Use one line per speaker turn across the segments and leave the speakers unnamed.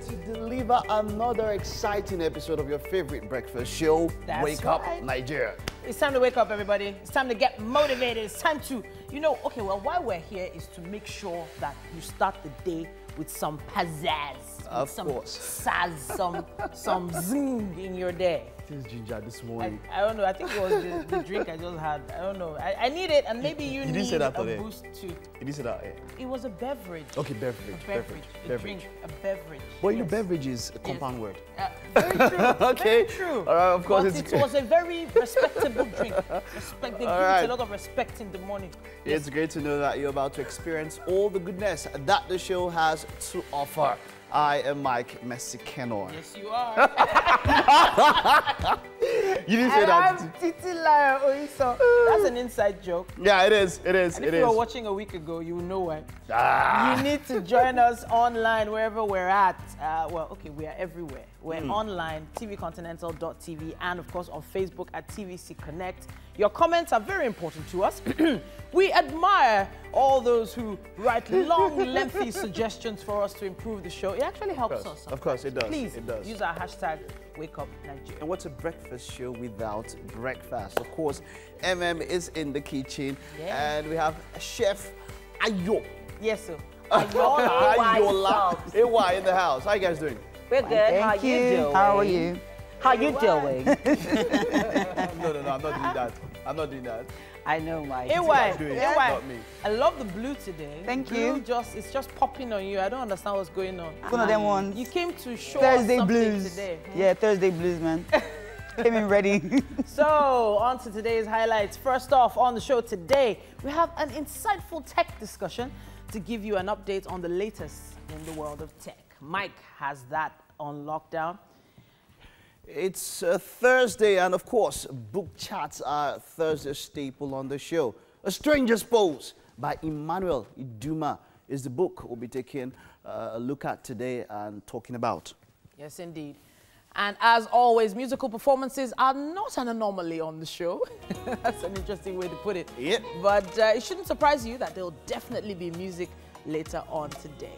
to deliver another exciting episode of your favorite breakfast show, Wake Up Nigeria.
It's time to wake up, everybody. It's time to get motivated. It's time to, okay, well, why we're here is to make sure that you start the day with some pizzazz.
Of course.
Some some zing in your day.
This is ginger this morning.
I don't know. I think it was the drink I just had. I don't know. I need it, and maybe you need a boost too.
You didn't say that.
It was a beverage.
Okay, beverage.
A drink, a beverage.
Well, you know, beverage is a compound word.
Very true.
Okay.
Very true.
All right, of course.
But it was a very respectable drink. They give it a lot of respect in the morning.
Yes. It's great to know that you're about to experience all the goodness that the show has to offer. I am Mike Messikeno.
Yes, you are.
You didn't say that.
I'm Titi Liar Oiso. That's an inside joke.
Yeah, it is. It is.
And if you were watching a week ago, you will know why.
Ah.
You need to join us online wherever we're at. Well, okay, we are everywhere. We're online, tvcontinental.tv, and of course on Facebook at TVC Connect. Your comments are very important to us. We admire all those who write long, lengthy suggestions for us to improve the show. It actually helps us.
Of course, it does.
Please
it does.
Use our hashtag #WakeUpNigeria.
And what's a breakfast show without breakfast? Of course, is in the kitchen, and we have Chef Ayo.
Yes, sir.
Ayola. AY in the house. How you guys doing?
We're good. How you doing?
How are you?
How you doing?
No, I'm not doing that. I'm not doing that.
I know, Mike.
AY,
Not me.
I love the blue today.
Thank
blue
you.
It's just popping on you. I don't understand what's going on.
One of them ones.
You came to show
Thursday
us something
blues.
today.
Yeah, Thursday blues, man. Came in ready.
So, on to today's highlights. First off, on the show today, we have an insightful tech discussion to give you an update on the latest in the world of tech. Mike has that on lockdown.
It's Thursday, and of course, book chats are Thursday staple on the show. A Stranger's Pose by Emmanuel Iduma is the book we'll be taking a look at today and talking about.
Yes, indeed. And as always, musical performances are not an anomaly on the show. That's an interesting way to put it.
Yep.
But it shouldn't surprise you that there'll definitely be music later on today.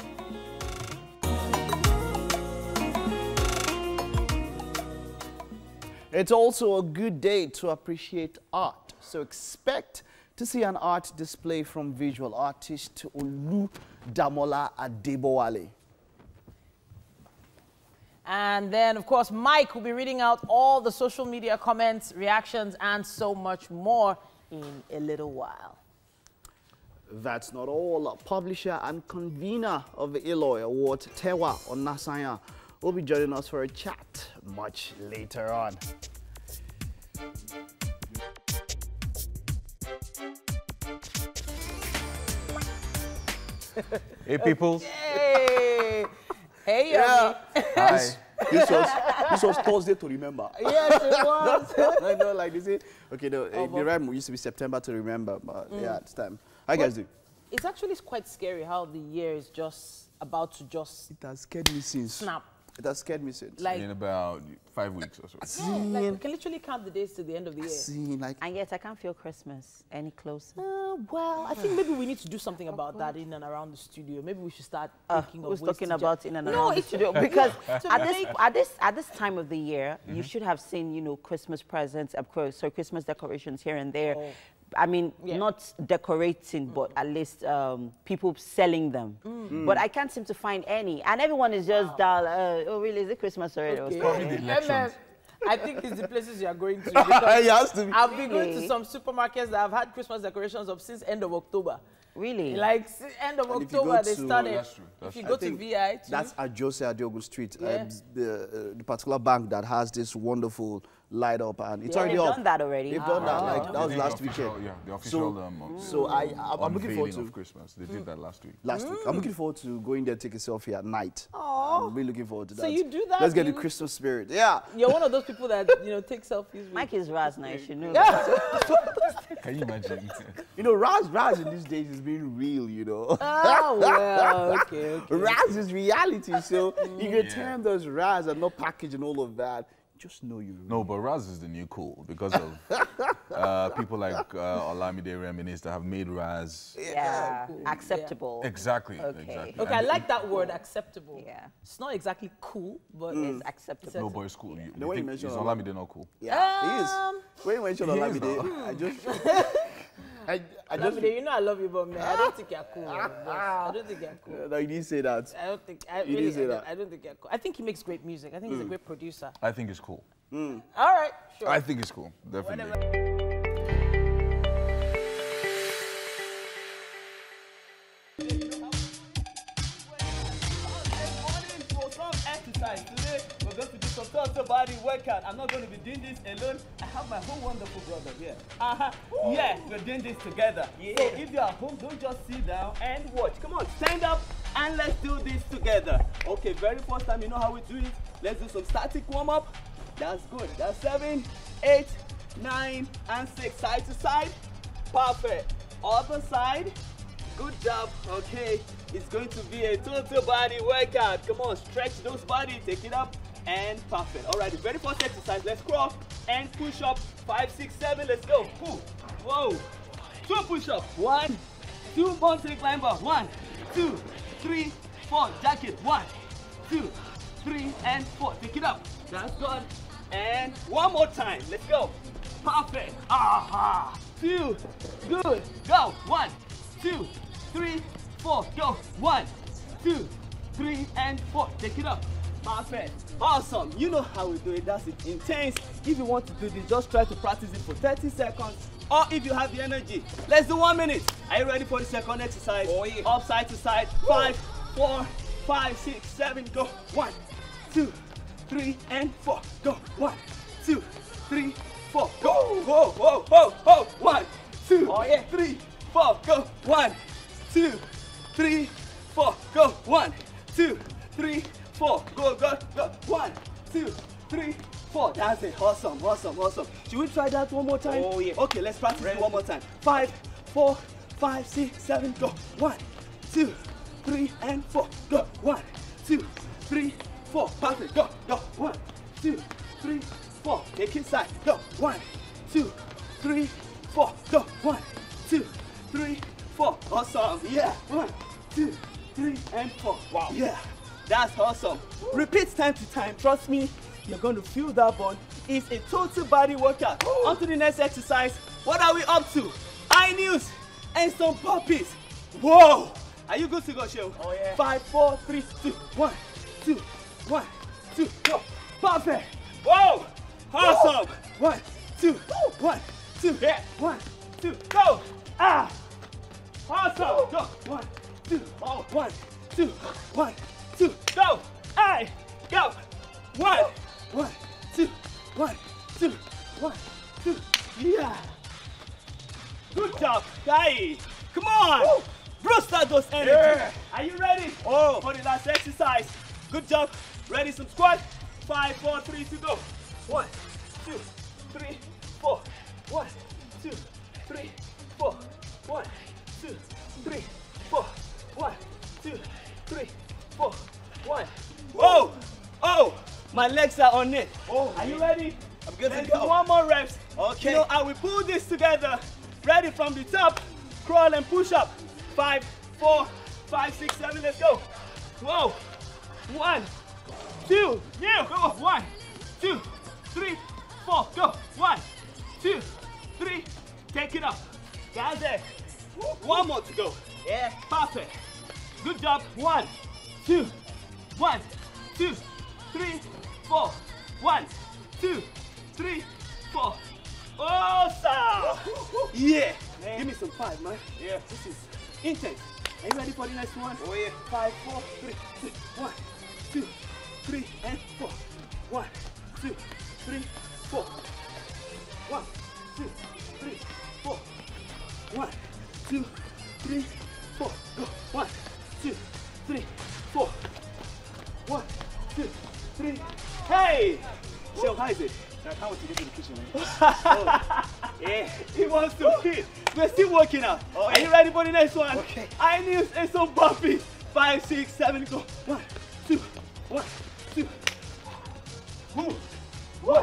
It's also a good day to appreciate art, so expect to see an art display from visual artist Olu Damola Adebowale.
And then, of course, Mike will be reading out all the social media comments, reactions, and so much more in a little while.
That's not all. Publisher and convener of the ELOY Award, Tewa Onasanya, will be joining us for a chat much later on.
Hey, people.
Hey! Hey,
Yeah.
Hi.
This was Thursday to remember.
Yes, it was.
I know, like they say. Okay, the rhyme used to be September to remember, but yeah, it's time. How you guys do?
It's actually quite scary how the year is just about to just
It has scared me since.
snap.
It has scared me since.
Like,
In about 5 weeks or so.
yeah, like we can literally count the days to the end of the year.
Like,
And yet I can't feel Christmas any closer.
Well, I think maybe we need to do something about that in and around the studio. Maybe we should start thinking of
Who's
ways
talking
to
about in and
No,
around the
it's-
studio? Because
to
at this time of the year, you should have seen, Christmas presents, of course, so Christmas decorations here and there.
Oh.
I mean,
Yeah.
not decorating, but at least people selling them. But I can't seem to find any. And everyone is just dull. Oh, really? Is it Christmas already?
Okay.
Probably the elections.
I think it's the places you are going to. Because
it has to be.
I've been going to some supermarkets that have had Christmas decorations up since end of October.
Really?
Like end of
And if you
October,
go
they
to-
started.
That's true. That's
If you
true.
go
I
to
think
VI, too.
That's at Jose Adiogo Street,
Yeah.
the particular bank that has this wonderful light up, and it's
Yeah,
already
they've
up.
done that already.
They've done that. Like that was
They did
last
the official-
weekend.
Yeah, the official
So I'm looking forward
unveiling
to
of Christmas. They did that last week.
last week. I'm looking forward to going there, take a selfie at night.
Aw.
I'm really looking forward to that.
So you do that,
Let's get the
you-
Christmas spirit. Yeah.
You're one of those people that take selfies with.
Mike is Raz now, you should know.
Can you imagine?
Raz in these days is being real,
Oh, well, okay.
Raz is reality, so you can turn those Raz and not package and all of that. just know you.
No, but Raz is the new cool because of people like Olamide Reminisce that have made Raz.
Yeah, acceptable.
Exactly.
Okay.
Exactly.
Okay, I like that word, acceptable.
Yeah.
It's not exactly cool, but
It's acceptable.
No, but it's cool. You
No, when you
think,
mention
is Olamide not cool?
Yeah, he is. When you mentioned
He is
Olamide, I just... I just...
Olamide, you know I love you, but man, I don't think you're cool. boss. I don't think you're cool.
No, you didn't say that.
I don't think.
You didn't say that.
I don't think you're cool. I think he makes great music. I think he's a great producer.
I think it's cool.
All right, sure.
I think it's cool. Definitely.
Exercise. Today we're going to do some total body workout. I'm not going to be doing this alone. I have my whole wonderful brother here. Yeah, we're doing this together. So if you're at home, don't just sit down and watch. Come on, stand up and let's do this together. Okay, very first time, you know how we do it. Let's do some static warm up. That's good. That's 7, 8, 9, and 6. Side to side. Perfect. Other side. Good job. Okay, it's going to be a total body workout. Come on, stretch those bodies, take it up, and perfect. All right, the very first exercise, let's crawl and push up. 5, 6, 7, let's go. Pull. Whoa. 2 push up. 1, 2, mountain climber. 1, 2, 3, 4. Jacket. 1, 2, 3, and 4. Take it up. That's good. And one more time. Let's go. Perfect. Aha. 2. Good. Go. 1, 2, 3, 4. Go. 1, 2, 3, and 4. Take it up. Perfect. Awesome. You know how we do it. That's it. Intense. If you want to do this, just try to practice it for 30 seconds. Or if you have the energy, let's do 1 minute. Are you ready for the second exercise? Oh, yeah. Up side to side. 5, 4, 5, 6, 7. Go. 1, 2, 3, and 4. Go. 1, 2, 3, 4. Go. Whoa, whoa, whoa, whoa. 1, 2, 3, 4. Go. 1, 2, 3, 4. Go. 1, 2, 3, 4. Go, go, go. 1, 2, 3, 4. That's it. Awesome, awesome, awesome. Should we try that one more time? Oh, yeah. Okay, let's practice it one more time. 5, 4, 5, 6, 7. Go. 1, 2, 3, and 4. Go. 1, 2, 3, 4. Perfect. Go, go. 1, 2, 3, 4. Take it side. Go. 1, 2, 3, 4. Go. 1, 2, 3, 4. Awesome. Yeah. 1, 2, 3, and 4. Wow. Yeah. That's awesome. Repeat time to time. Trust me, you're going to feel that bone. It's a total body workout. On to the next exercise. What are we up to? Eye news and some puppies. Whoa. Are you good to go, Sheo? Oh, yeah. 5, 4, 3, 2, 1, 2, 1, 2, go. Perfect. Whoa. Awesome. 1, 2, 1, 2, yeah. 1, 2, go. Ah. Awesome. Go. 1, 2, 1, 2, 1, 2, go. Aye. Go. 1, 1, 2, 1, 2, 1, 2. Yeah. Good job. Aye. Come on. Woo. Boost out those energy. Yeah. Are you ready? Oh. For the last exercise. Good job. Ready? Some squat. 5, 4, 3, 2, go. 1, 2, 3, 4. 1, 2, 3, 4. 1, 2, 3, 4. 1, 2, 3, 4. 1. Whoa! Oh! My legs are on it. Oh, are you ready? I'm good to go. One more reps. Okay. You know how we pull this together. Ready from the top. Crawl and push up. 5, 4, 5, 6, 7. Let's go. Whoa! 1, 2. Yeah. Go. 1, 2, 3, 4. Go. 1, 2, 3. Take it up. Guys, there. One more to go. Yeah. Perfect. Good job. 1, 2, 1, 2, 3, 4. 1, 2, 3, 4. Awesome! Yeah. Man. Give me some 5, man. Yeah. This is intense. Are you ready for the next one? Oh yeah. 5, 4, 3, 2, 1, 2, 3, and 4. 1, 2, 3, 4. 1, 2, 3, 4. 1, 2, 3, 4. Go. 1, 2, 3, 4. 1, 2, 3. Hey! So how is it? I can't wait to get to the kitchen, man. Oh. Yeah. He wants to hit. We're still working out. Oh, yeah. Are you ready for the next one? Okay. I need some burpees. 5, 6, 7, go. 1, 2, 1, 2. Move. 1,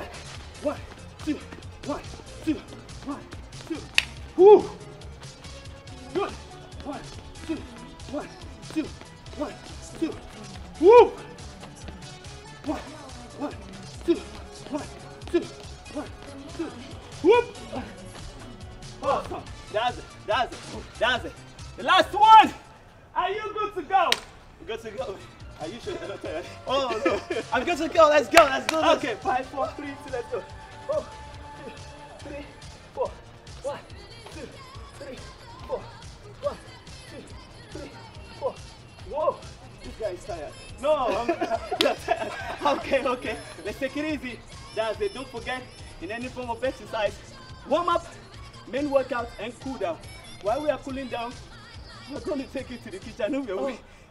I'm good to go. Let's go. Let's do this. Okay, 5, 4, 3, 2, let's go. 4, 2, 3, 4. 1, 2, 3, 4. 1, 2, 3, 4. Whoa, this guy is tired. No, I'm you're tired. Okay, okay. Let's take it easy. That's it. Don't forget, in any form of exercise, warm up, main workout, and cool down. While we are cooling down, we're going to take you to the kitchen.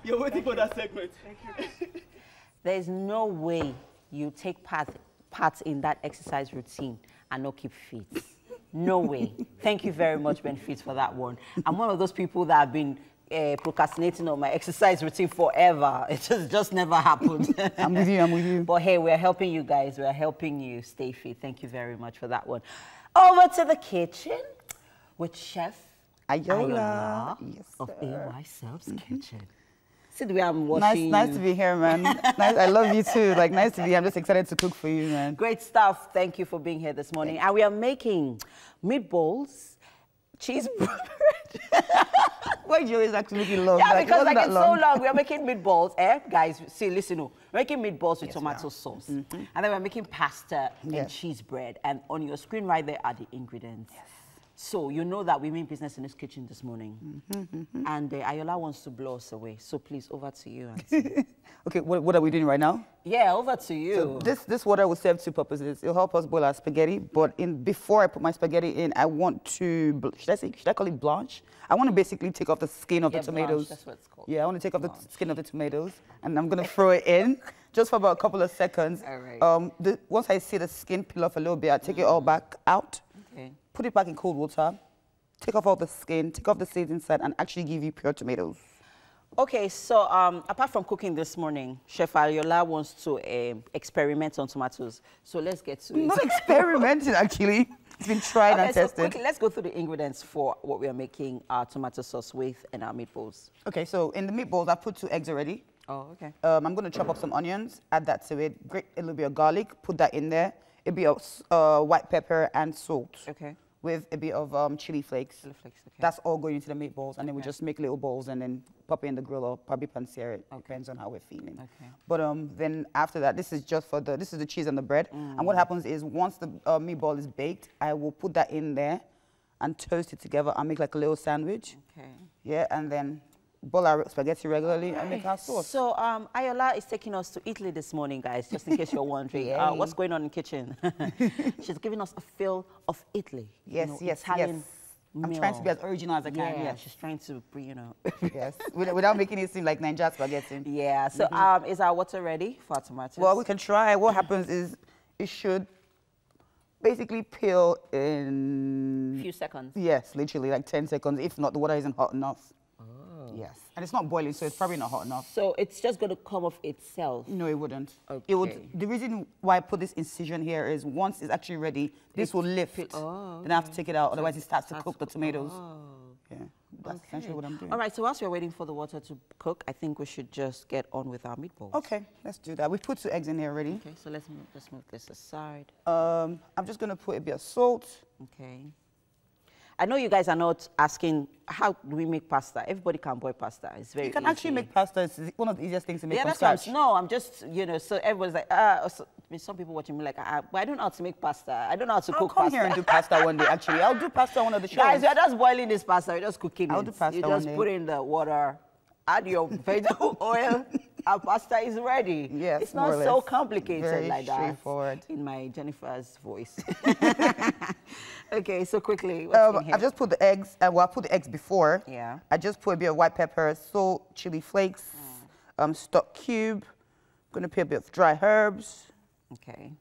You're waiting for that segment. Thank you.
There's no way you take part in that exercise routine and not keep fit. No way. Thank you very much, Ben Fit, for that one. I'm one of those people that have been procrastinating on my exercise routine forever. It just never happened.
I'm with you.
But hey, we're helping you guys. We're helping you stay fit. Thank you very much for that one. Over to the kitchen with Chef
Ayola. Yes,
of
sir.
ELOY Self's Kitchen. See the way I'm watching.
Nice to be here, man. Nice, I love you too. Like, nice to be here. I'm just excited to cook for you, man.
Great stuff. Thank you for being here this morning. And we are making meatballs, cheese bread.
Why you always actually making long?
Yeah,
like,
because like
it
it's
long.
so long. We are making meatballs. Guys, see, listen. We're making meatballs with tomato sauce. And then we're making pasta and cheese bread. And on your screen right there are the ingredients. Yes. So you know that we mean business in this kitchen this morning. And Ayola wants to blow us away. So please, over to you, Auntie.
Okay, what are we doing right now?
Yeah, over to you.
So this water will serve two purposes. It'll help us boil our spaghetti, but before I put my spaghetti in, I want to, should I call it blanch? I want to basically take off the skin of the tomatoes.
Blanche, that's what it's called.
Yeah, I want to take off the skin of the tomatoes, and I'm going to throw it in just for about a couple of seconds.
All right.
Once I see the skin peel off a little bit, I take it all back out, put it back in cold water, take off all the skin, take off the seeds inside, and actually give you pure tomatoes.
Okay, so apart from cooking this morning, Chef Ayola wants to experiment on tomatoes. So let's get to it.
Not experimenting, actually. It's been tried and tested.
So quickly, let's go through the ingredients for what we are making our tomato sauce with and our meatballs.
Okay, so in the meatballs, I put 2 eggs already.
Oh, okay.
I'm going to chop up some onions, add that to it, grate a little bit of garlic, put that in there, a bit of white pepper and salt. Okay. With a bit of chili flakes. Chili flakes, okay. That's all going into the meatballs, and then we just make little balls and then pop it in the grill or probably pan-sear it. Depends on how we're feeling. Okay. But then after that, this is just for this is the cheese and the bread. And what happens is once the meatball is baked, I will put that in there and toast it together and make like a little sandwich. Okay. Yeah, and then boil our spaghetti regularly and make our sauce.
So Ayola is taking us to Italy this morning, guys, just in case you're wondering. What's going on in the kitchen? She's giving us a feel of Italy.
Yes,
you know,
yes,
Italian
yes. I'm trying to be as original as I can.
Yeah, she's trying to, you know.
Yes, without making it seem like Niger spaghetti.
Yeah, so is our water ready for our tomatoes?
Well, we can try. What happens is it should basically peel in...
a few seconds.
Yes, literally like 10 seconds. If not, the water isn't hot enough. Yes, and it's not boiling, so it's probably not hot enough.
So it's just going to come off itself?
No, it wouldn't.
Okay.
It would. The reason why I put this incision here is once it's actually ready, this will lift.
Oh, okay.
Then I have to take it out, otherwise it starts to cook the tomatoes. Oh. Yeah, that's essentially what I'm doing.
All right, so whilst we're waiting for the water to cook, I think we should just get on with our meatballs.
Okay, let's do that. We've put 2 eggs in here already.
Okay, so let's move this aside.
I'm just going to put a bit of salt.
Okay. I know you guys are not asking, how do we make pasta? Everybody can boil pasta. It's very easy.
You can actually make pasta. It's one of the easiest things to make from
scratch.
scratch.
No, I'm just, you know, so everyone's like, some people watching me like, but I don't know how to make pasta. I don't know how to cook pasta.
I'll come here and do pasta one day, actually. I'll do pasta on one of the shows.
Guys, you're just boiling this pasta. You're just cooking it.
I'll do pasta
You just
one day.
put in the water, add your vegetable oil, our pasta is ready.
Yes,
it's not so complicated
very
like that.
Straightforward.
In my Jennifer's voice. Okay, so quickly, what's in here?
I just put the eggs, well, I put the eggs before.
Yeah.
I just put a bit of white pepper, salt, chili flakes, stock cube. Gonna put a bit of dry herbs.
Okay.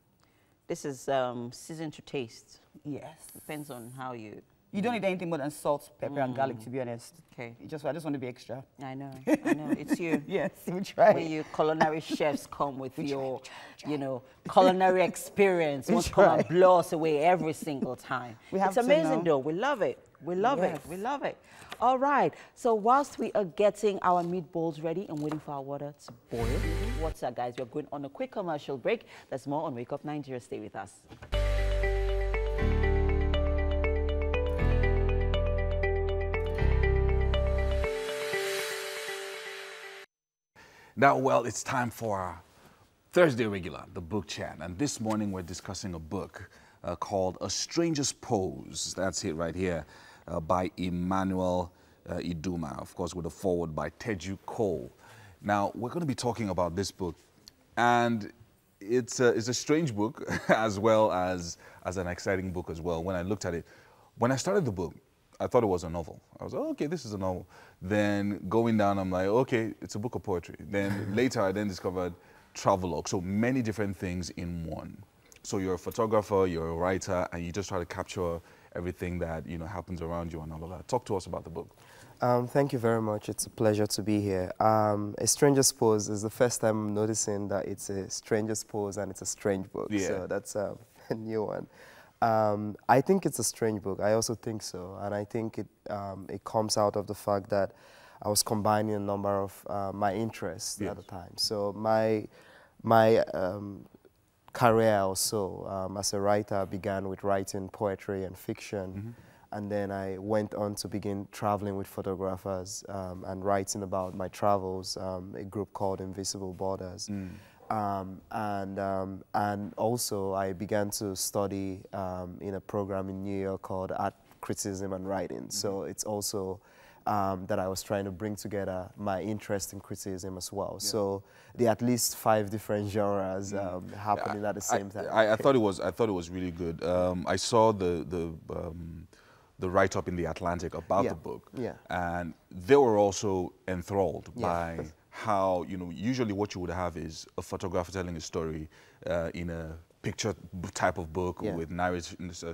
This is seasoned to taste.
Yes.
Depends on how you...
You don't need anything more than salt, pepper, and garlic, to be honest.
Okay.
I just want to be extra.
I know, it's you.
Yes, we try.
When you culinary chefs come with your, you know, culinary experience, want to come and blow us away every single time. It's amazing though, we love it. We love it, we love it. All right, so whilst we are getting our meatballs ready and waiting for our water to boil, what's up guys, we're going on a quick commercial break. There's more on Wake Up Nigeria, stay with us.
Now, well, it's time for our Thursday regular, the book chat, and this morning we're discussing a book called A Stranger's Pose. That's it right here, by Emmanuel Iduma, of course with a foreword by Teju Cole. Now, we're going to be talking about this book, and it's a strange book as well as an exciting book as well. When I looked at it, when I started the book, I thought it was a novel. I was like, okay, this is a novel. Then going down, I'm like, okay, it's a book of poetry. Then later, I then discovered travelogue. So many different things in one. So you're a photographer, you're a writer, and you just try to capture everything that happens around you and all of that. Talk to us about the book.
Thank you very much. It's a pleasure to be here. A Stranger's Pose is the first time I'm noticing that it's a Stranger's Pose and it's a strange book. Yeah. So that's a new one. I think it's a strange book. I also think so. And I think it comes out of the fact that I was combining a number of my interests at the time. So my career also as a writer began with writing poetry and fiction. And then I went on to begin traveling with photographers and writing about my travels, a group called Invisible Borders. And also I began to study in a program in New York called Art Criticism and Writing. So it's also that I was trying to bring together my interest in criticism as well. Yeah. So there are at least 5 different genres happening at the same time.
I thought it was really good. I saw the write-up in The Atlantic about the book, and they were also enthralled by how, usually what you would have is a photographer telling a story in a picture type of book with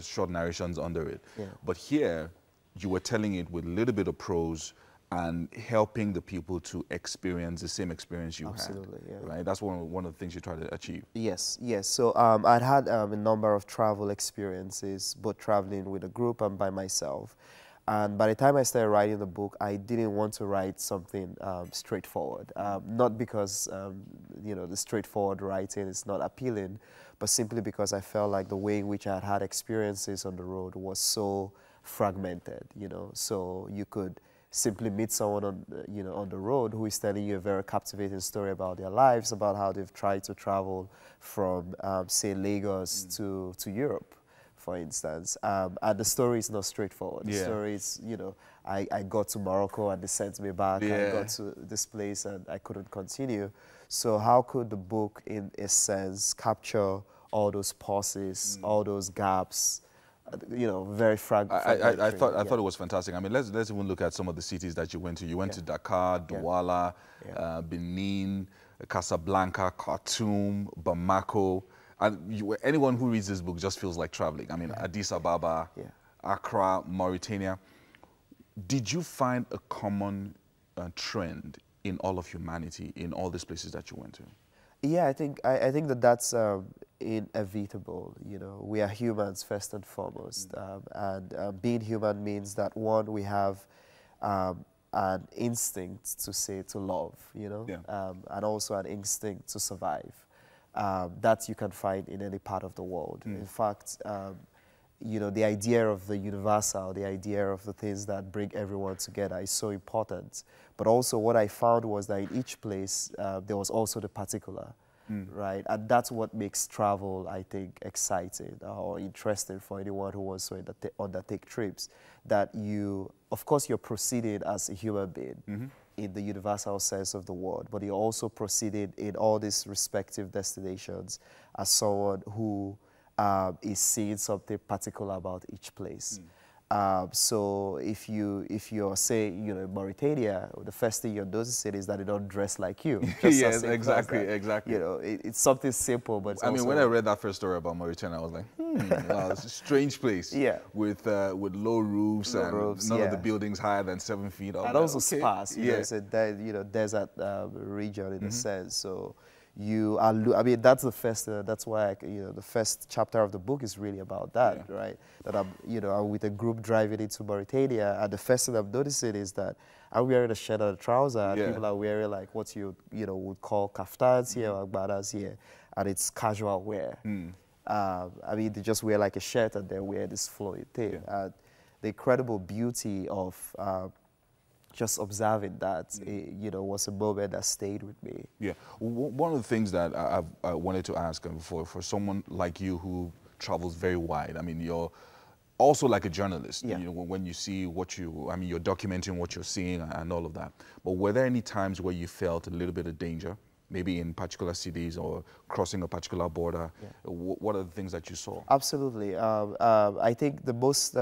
short narrations under it. But here, you were telling it with a little bit of prose and helping the people to experience the same experience you had. Right? That's one of the things you try to achieve.
Yes. So I'd had a number of travel experiences, both traveling with a group and by myself. And by the time I started writing the book, I didn't want to write something straightforward. Not because, the straightforward writing is not appealing, but simply because I felt like the way in which I had had experiences on the road was so fragmented, So you could simply meet someone on the road who is telling you a very captivating story about their lives, about how they've tried to travel from, say, Lagos to Europe, for instance. And the story is not straightforward. The story is, I got to Morocco and they sent me back. I got to this place and I couldn't continue. So how could the book, in a sense, capture all those pauses, all those gaps, very fragmented.
I thought it was fantastic. I mean, let's even look at some of the cities that you went to. You went to Dakar, Douala, Benin, Casablanca, Khartoum, Bamako. And anyone who reads this book just feels like traveling. I mean, Addis Ababa, Accra, Mauritania. Did you find a common trend in all of humanity in all these places that you went to?
Yeah, I think that's inevitable. We are humans first and foremost, and being human means that one, we have an instinct to love, and also an instinct to survive. That you can find in any part of the world. In fact, the idea of the universal, the idea of the things that bring everyone together is so important. But also what I found was that in each place, there was also the particular, right? And that's what makes travel, I think, exciting or interesting for anyone who wants to undertake trips. That of course, you're proceeding as a human being in the universal sense of the word, but you're also proceeding in all these respective destinations as someone who is seeing something particular about each place. So if you're saying, in Mauritania, the first thing you're noticing is that they don't dress like you.
Yes, exactly.
It's something simple, but
I mean, when I read that first story about Mauritania, I was like, wow, it's a strange place. With low roofs none of the buildings higher than 7 feet.
And also sparse. It's a desert region in a sense. So that's the first. That's why the first chapter of the book is really about that, right? That I'm with a group driving into Mauritania, and the first thing I'm noticing is that I'm wearing a shirt and a trouser, and people are wearing like what you would call kaftans here or agbadas here, and it's casual wear. They just wear like a shirt and they wear this flowing thing. And the incredible beauty of just observing that, you know, was a moment that stayed with me.
Yeah. One of the things that I wanted to ask for someone like you who travels very wide, I mean, you're also like a journalist, you know, when you see what you're documenting what you're seeing and all of that. But were there any times where you felt a little bit of danger, maybe in particular cities or crossing a particular border? Yeah. What are the things that you saw?
Absolutely. I think the most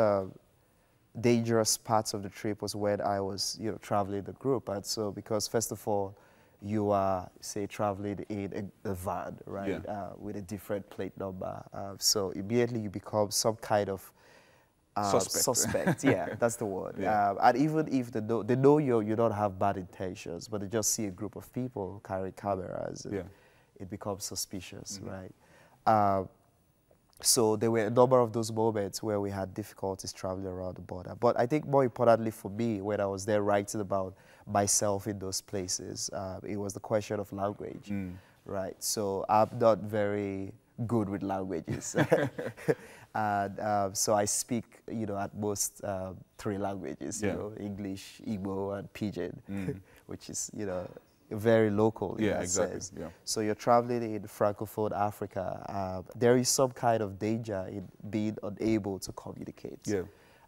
dangerous parts of the trip was when I was, you know, traveling the group. And so, because first of all, you are, say, traveling in a van, right, with a different plate number. So immediately you become some kind of suspect. Yeah, that's the word. Yeah. And even if they know you don't have bad intentions, but they just see a group of people carrying cameras, and it becomes suspicious, right? So there were a number of those moments where we had difficulties traveling around the border. But I think more importantly for me, when I was there writing about myself in those places, it was the question of language, right? So I'm not very good with languages. And so I speak, you know, at most 3 languages, you know, English, Igbo, and Pidgin, which is, you know, very local in that sense. Yeah. So you're traveling in Francophone Africa. There is some kind of danger in being unable to communicate. Yeah.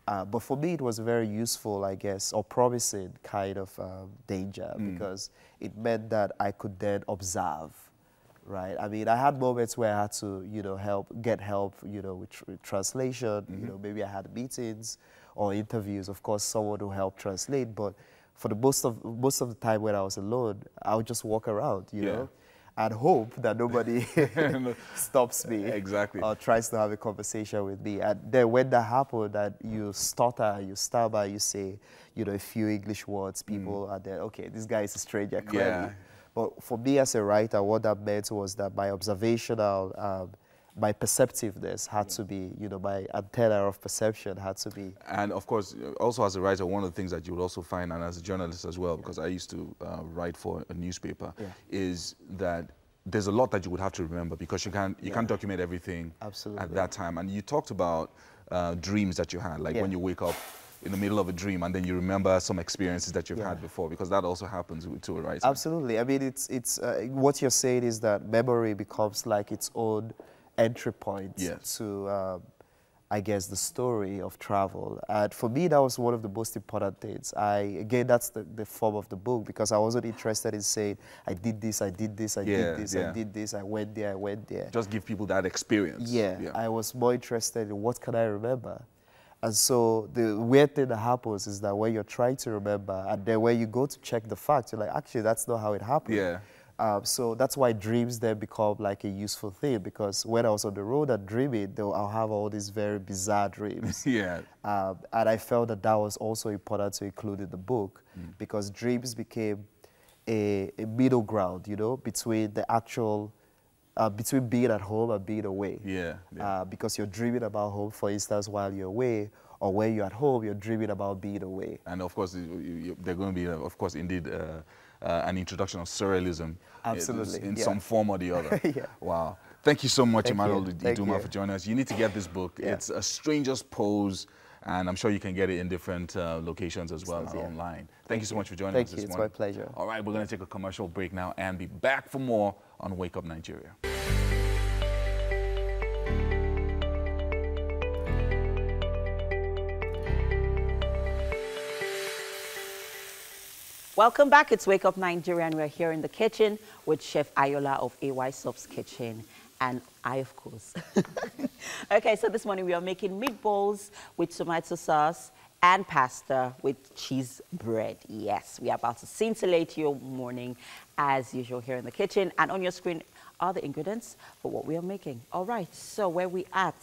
But for me, it was very useful, I guess, or promising kind of danger, because it meant that I could then observe. Right. I mean, I had moments where I had to, you know, get help, you know, with translation. You know, maybe I had meetings or interviews. Of course, someone who helped translate. But for the most of the time when I was alone, I would just walk around, you know, and hope that nobody stops me or tries to have a conversation with me. And then when that happened, that you stutter, you stammer, you say, you know, a few English words, people are there. Okay, this guy is a stranger, clearly. But for me as a writer, what that meant was that my observational, my perceptiveness had to be, you know, my antenna of perception had to be. And of course, also as a writer, one of the things that you would also find, and as a journalist as well, because I used to write for a newspaper, is that there's a lot that you would have to remember, because you can't document everything at that time. And you talked about dreams that you had, like when you wake up in the middle of a dream and then you remember some experiences that you've had before, because that also happens to a writer. Absolutely. I mean, it's what you're saying is that memory becomes like its own entry point to, I guess, the story of travel. And for me, that was one of the most important things. Again, that's the form of the book, because I wasn't interested in saying, I did this, I did this, I did this, I did this, I went there, I went there. Just give people that experience. I was more interested in what can I remember. And so the weird thing that happens is that when you're trying to remember, and then when you go to check the facts, you're like, actually, that's not how it happened. So that's why dreams then become like a useful thing, because when I was on the road and dreaming, I'll have all these very bizarre dreams. And I felt that that was also important to include in the book, because dreams became a middle ground, you know, between the actual between being at home and being away. Because you're dreaming about home, for instance, while you're away, or when you're at home, you're dreaming about being away. And of course, they're going to be, of course, indeed, an introduction of surrealism. Absolutely. In some form or the other. Wow. Thank you so much, Emmanuel Iduma, for joining us. You need to get this book. It's A Stranger's Pose, and I'm sure you can get it in different locations as well, online. Thank you so much for joining us this morning. It's my pleasure. All right, we're going to take a commercial break now and be back for more on Wake Up Nigeria.
Welcome back. It's Wake Up Nigeria, and we're here in the kitchen with Chef Ayola of AY Soap's Kitchen. And I, of course. Okay, so this morning we are making meatballs with tomato sauce and pasta with cheese bread. Yes, we are about to scintillate your morning as usual here in the kitchen. And on your screen are the ingredients for what we are making. All right, so where we at?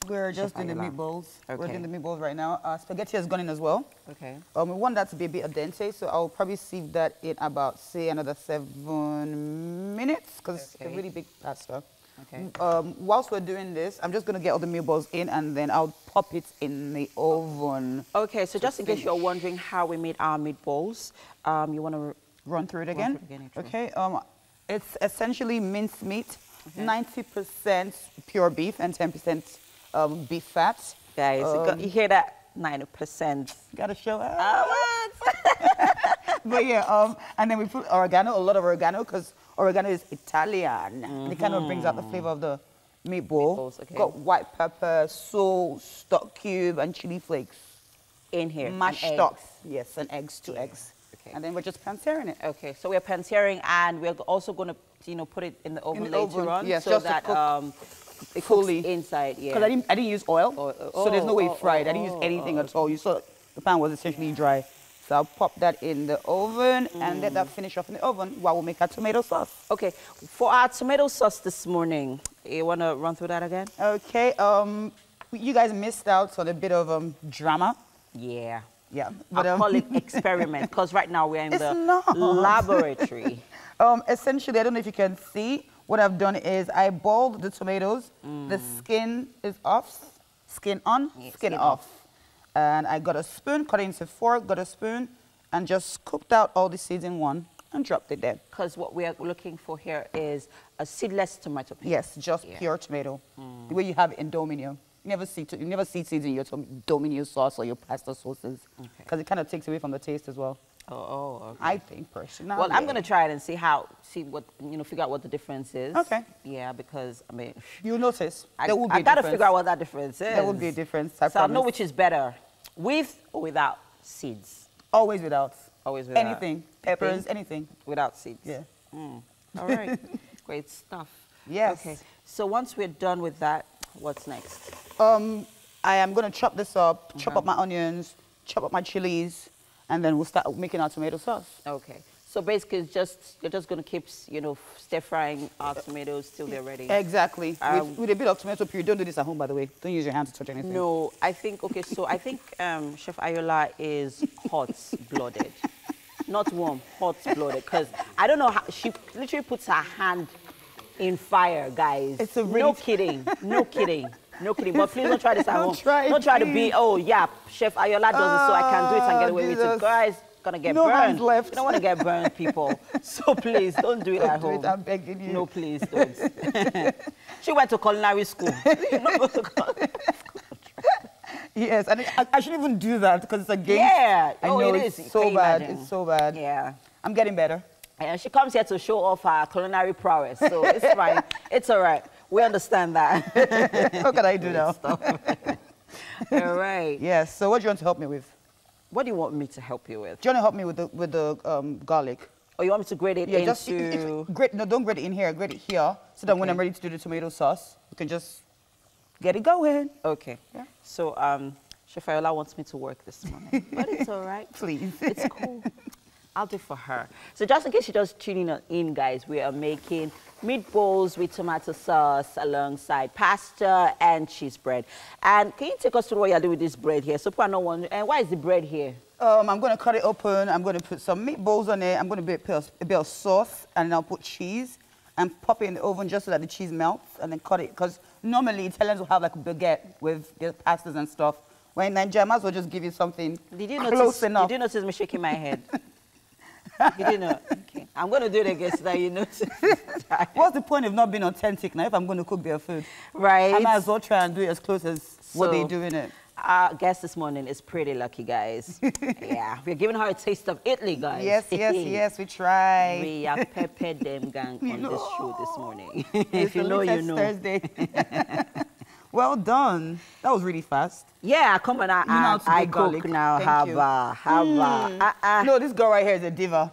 We're just doing the meatballs. We're doing the meatballs right now. Spaghetti has gone in as well. Okay. We want that to be a bit al dente, so I'll probably sieve that in about, say, another 7 minutes, because it's a really big pasta. Okay. Whilst we're doing this, I'm just going to get all the meatballs in, and then I'll pop it in the oven. Okay, so just in case you're wondering how we made our meatballs, you want to run through it again? Okay. It's essentially minced meat, 90% pure beef and 10% beef fat. Guys, you hear that? 90%. Got to show up. But yeah, and then we put oregano, a lot of oregano, because oregano is Italian. And it kind of brings out the flavor of the meatball.
Meatballs, okay.
Got white pepper, salt, stock cube, and chili flakes.
In here.
Mashed up. Yes, and eggs, 2 eggs.
Okay.
And then we're just pan-searing it.
Okay, so we're pan-searing, and we're also going to, put it in the oven later on,
yes,
so
just
that it
fully
cooks inside. Yeah.
Because I didn't use oil, so there's no way it fried. I didn't use anything at all. You saw the pan was essentially dry. So I'll pop that in the oven and let that finish off in the oven while we make our tomato sauce.
Okay, for our tomato sauce this morning, you want to run through that again?
Okay, you guys missed out on a bit of drama.
Yeah.
Yeah.
But I call it experiment, because right now we're in the laboratory.
Essentially, I don't know if you can see, what I've done is I boiled the tomatoes. The skin is off, skin on, skin off. And I got a spoon, cut it into 4, got a spoon, and just scooped out all the seeds in one and dropped it there.
Because what we are looking for here is a seedless tomato paste.
Yes, just pure tomato. The way you have it in Domino. You never see seeds in your Domino sauce or your pasta sauces. Because it kind of takes away from the taste as well.
Okay.
I think personally.
Well, I'm going to try it and see what, figure out what the difference is.
Okay.
Yeah, because, I mean...
You'll notice.
I got to figure out what that difference is.
There will be a difference, I
So
promise.
I'll know which is better, with or without seeds.
Always without.
Always without.
Anything. Peppers, anything.
Without seeds.
Yeah.
All right. Great stuff.
Yes.
Okay. So once we're done with that, what's next?
I am going to chop this up, chop up my onions, chop up my chilies, and then we'll start making our tomato sauce.
Okay. So basically, you're just going to keep, stir frying our tomatoes till they're ready.
Exactly. With a bit of tomato puree. Don't do this at home, by the way. Don't use your hand to touch anything.
No, I think, Chef Ayola is hot-blooded. Not warm, hot-blooded. Because I don't know how, she literally puts her hand in fire, guys.
It's a really...
No kidding. No kidding. No kidding, but please don't try this at home.
Don't
try to be, Chef Ayola does it so I can do it and get away with it. Guys, gonna get burned.
Hands left.
You don't want to get burned, people. So please, don't do it at home.
I'm begging you.
No, please don't. She went to culinary school. You don't go to culinary school.
Yes, and I shouldn't even do that because it's a game.
Yeah.
I know
it is.
It's so bad. It's so bad.
Yeah.
I'm getting better.
And she comes here to show off her culinary prowess, so it's fine. It's all right. We understand that.
How can I do now?
All right.
Yes. So what do you want to help me with?
What do you want me to help you with?
Do you want to help me with the garlic?
Oh, you want me to grate it into...
No, don't grate it in here. Grate it here, so that when I'm ready to do the tomato sauce, we can just get it going.
Okay. Yeah. So Chef Ayola wants me to work this morning, but it's all right.
Please.
It's cool. I'll do for her. So just in case you're just tuning in, guys, we are making meatballs with tomato sauce alongside pasta and cheese bread. And can you take us through what you're doing with this bread here? So people are not wondering, and why is the bread here?
I'm going to cut it open. I'm going to put some meatballs on it. I'm going to put a bit of sauce, and then I'll put cheese and pop it in the oven just so that the cheese melts, and then cut it. Because normally Italians will have like a baguette with their pastas and stuff. When in Nigeria, I might as well just give you something close enough.
Did you notice me shaking my head? You didn't know? Okay. I'm going to do it again so that you notice.
What's the point of not being authentic now if I'm going to cook their food?
Right.
I might as well try and do it as close as what they do in it.
Our guest this morning is pretty lucky, guys. Yeah, we're giving her a taste of Italy, guys.
Yes, we try.
We are peppered them gang on this show this morning. If you know, you know.
Thursday. Well done. That was really fast.
Yeah, come on, I cook now. Haba.
No, this girl right here is a diva.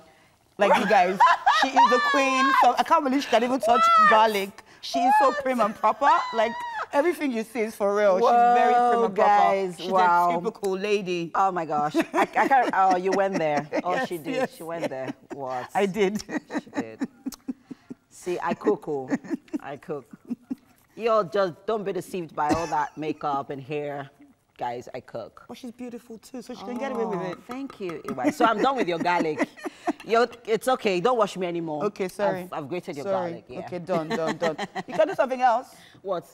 Like you guys. She is the queen. So I can't believe she can even touch garlic. She is so prim and proper. Like, everything you see is for real.
Whoa,
she's very prim and proper.
Guys,
She's a typical lady.
Oh, my gosh. I can't, oh, you went there. Oh,
yes,
she did.
Yes.
She went there. What?
I did.
She did. See, I cook. Oh. I cook. Y'all just don't be deceived by all that makeup and hair. Guys, I cook.
But she's beautiful too, so she can get away with it.
Thank you. So I'm done with your garlic. It's okay. Don't wash me anymore.
Okay, sorry.
I've grated your garlic. Yeah.
Okay, done. You can do something else.
What?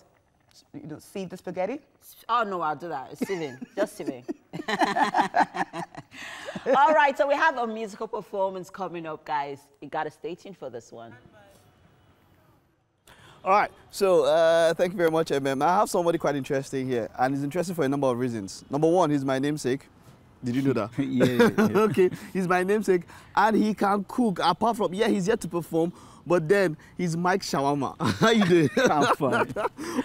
You know, sieve the spaghetti?
Oh, no, I'll do that. It's sieving. Just sieving. All right, so we have a musical performance coming up, guys. You got to stay tuned for this one.
All right, so thank you very much, MM. I have somebody quite interesting here, and it's interesting for a number of reasons. Number one, he's my namesake. Did you know that?
Yeah.
Okay, he's my namesake, and he can cook. Apart from, yeah, he's yet to perform, but then he's Mike Shawarma. How you doing?
I'm fine.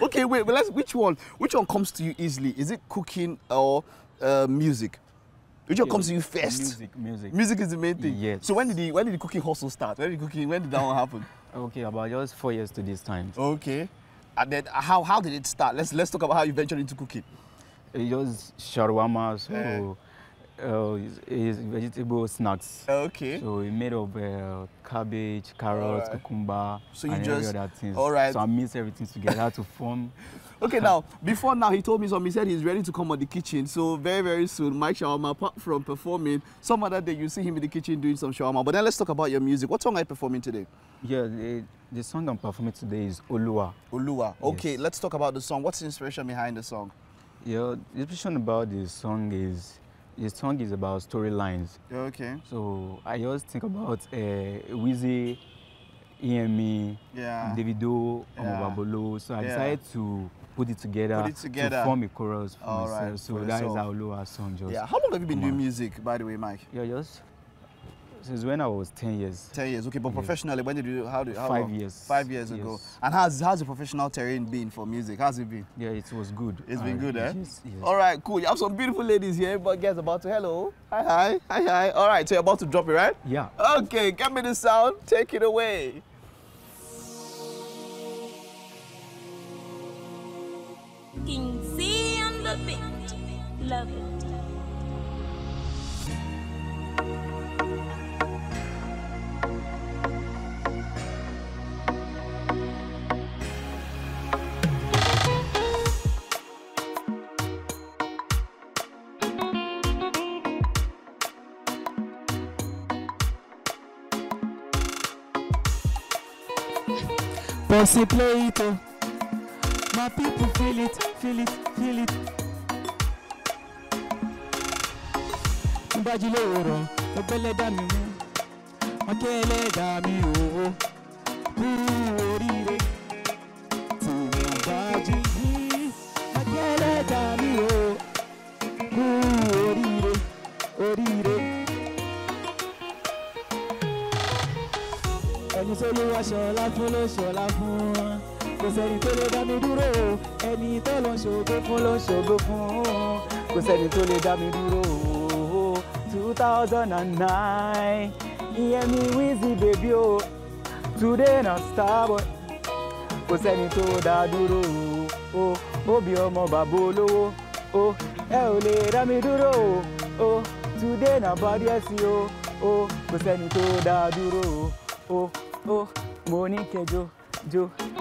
Okay, wait, but which one comes to you easily? Is it cooking or music? Which one comes to you first?
Music.
Music is the main thing.
Yes.
So when did the cooking hustle start? When did that one happen?
Okay, about just 4 years to this time.
Okay. And then how did it start? Let's talk about how you ventured into cooking.
It was shawarma, so it's vegetable snacks.
Okay.
So it made of cabbage, carrots, cucumber,
So you
and
just
every other things.
all right.
So I mix everything together to form.
Okay, now before now he told me something. He said he's ready to come on the kitchen. So very soon, Mike Shawarma, apart from performing, some other day you see him in the kitchen doing some shawarma. But then let's talk about your music. What song are you performing today?
Yeah, the song I'm performing today is Oluwa.
Oluwa. Okay,
Yes.
let's talk about the song. What's the inspiration behind the song?
Yeah, the inspiration about the song is about storylines.
Okay.
So I always think about Wizzy, EME,
Yeah.
Davido,
Yeah.
Omobabolo. So I
Yeah.
decided to put it together
together.
to form a chorus for
All
myself.
right,
So
for
that is
yourself.
how Oluwa song just.
Yeah. How long have you been
come
doing
out.
music, by the way, Mike?
Yeah, just since when I was 10 years.
10 years. Okay, but professionally, when did you? How
5
long?
years.
5 years ago.
Yes.
And how's the professional terrain been for music? How's it been?
Yeah, it was good.
It's been good, eh?
Yes, yes.
All right, cool. You have some beautiful ladies here. Everybody gets about to hello. Hi. All right, so you're about to drop it, right?
Yeah.
Okay, get me the sound. Take it away.
King C on the beat. Love it.
Bossy play it, oh. My people feel it, feel it, feel it. Mbajile oro, obele da mi mu. Makele da mi o. Orire. Mbaji, makele da mi o. Orire, orire. Ẹni tó ló wá ṣọlá fún ló ṣọlá fún. Kò sẹ́ni tó lè dá mi dúró. Ẹni tó lọ ṣògo fún ló ṣògo fún. Kò sẹ́ni tó lè dá mi dúró. 2009, hear me Wizzy baby o. Today na Starboy. Kò sẹ́ni tó dá dúró. Obi ọmọ bàbá olówó. Ẹ ò lè dá mi dúró. Today na Badiesi o. Kò sẹ́ni tó dá dúró. Mo ní kẹjọ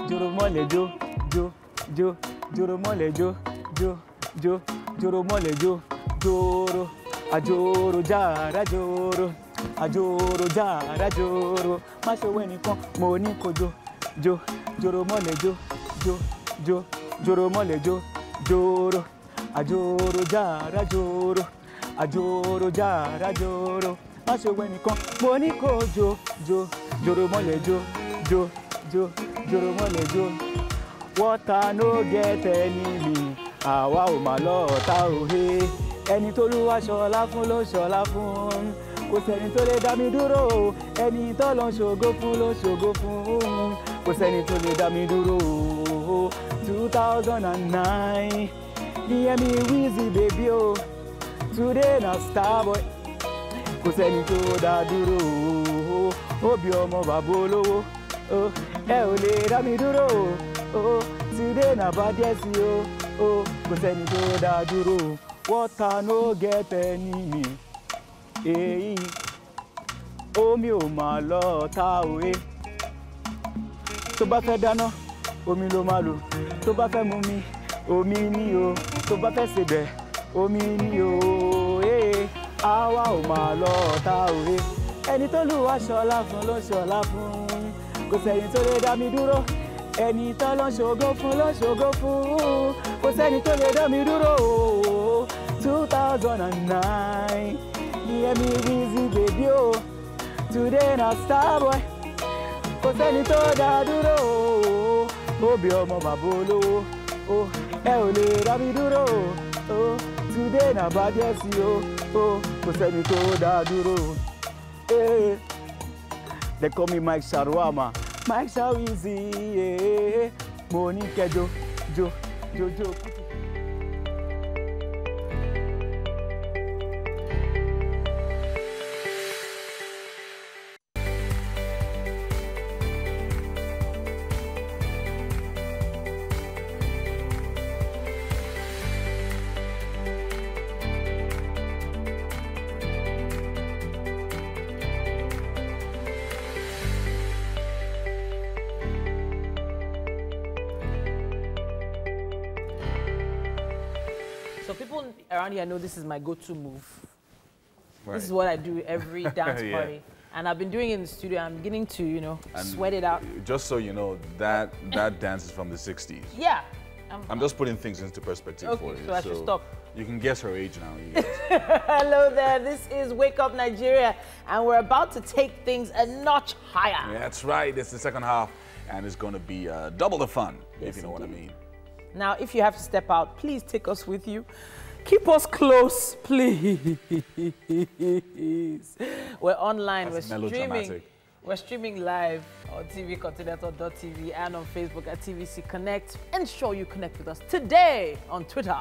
joro mọ́lẹ̀ joro mọ́lẹ̀ joro mọ́lẹ̀ joro àjòrò jàrá joro má ṣe wẹ́ nìkan mo ní kó joro mọ́lẹ̀ joro mọ́lẹ̀ joro àjòrò jàrá joro má ṣe wẹ́ nìkan mo ní kó joro mọ́lẹ̀ joro mọ́lẹ̀ water no get enemy àwa ò mà lọ́ọ̀tá òhe ẹni tó lù wá ṣọlá fún ló ṣọlá fún kò sẹ́ni tó lè dá mi dúró ẹni tó lọ ṣògo fún ló ṣògo fún kò sẹ́ni tó lè dá mi dúró 2009 hear me Wizzy baby o today na Starboy kò sẹ́ni tó dá dúró Obi ọmọ bàbá olówó ẹ ò lè dá mi dúró today na Badiesi o kò sẹ́ni tó dá dúró water no get enemy èyí omi ò mà lọ ta òwe tó bá fẹ́ dáná omi ló máa lò tó bá fẹ́ mu mi omi ni o tó bá fẹ́ sebẹ̀ omi ni o àwa ò mà lọ ta òwe ẹni tó lù wá ṣọlá fún ló ṣọlá fún kò sẹ́ni tó lè dá mi dúró ẹni tó lọ ṣògo fún ló ṣògo fún kò sẹ́ni tó lè dá mi dúró 2009 hear me Wizzy baby o today na Starboy kò sẹ́ni tó dá dúró Obi ọmọ bàbá olówó ẹ ò lè dá mi dúró today na bad yes yo. Oh, kò sẹ́ni tó dá dúró. Eh, they call me Mike Sharwama. Mike Shawizi, eh, Monique Jo.
So people around here know this is my go-to move. Right. This is what I do every dance party. And I've been doing it in the studio. I'm beginning to, you know, sweat it out.
Just so you know, that dance is from the 60s.
Yeah.
I'm just putting things into perspective for you.
So I should stop.
You can guess her age now. You guys.
Hello there. This is Wake Up Nigeria. And we're about to take things a notch higher.
Yeah, that's right. It's the second half. And it's going to be double the fun,
yes,
if you know what I mean.
Now, if you have to step out, please take us with you. Keep us close, please. We're online. We're streaming. We're streaming live on tvcontinental.tv and on Facebook at TVC Connect. Ensure you connect with us today on Twitter,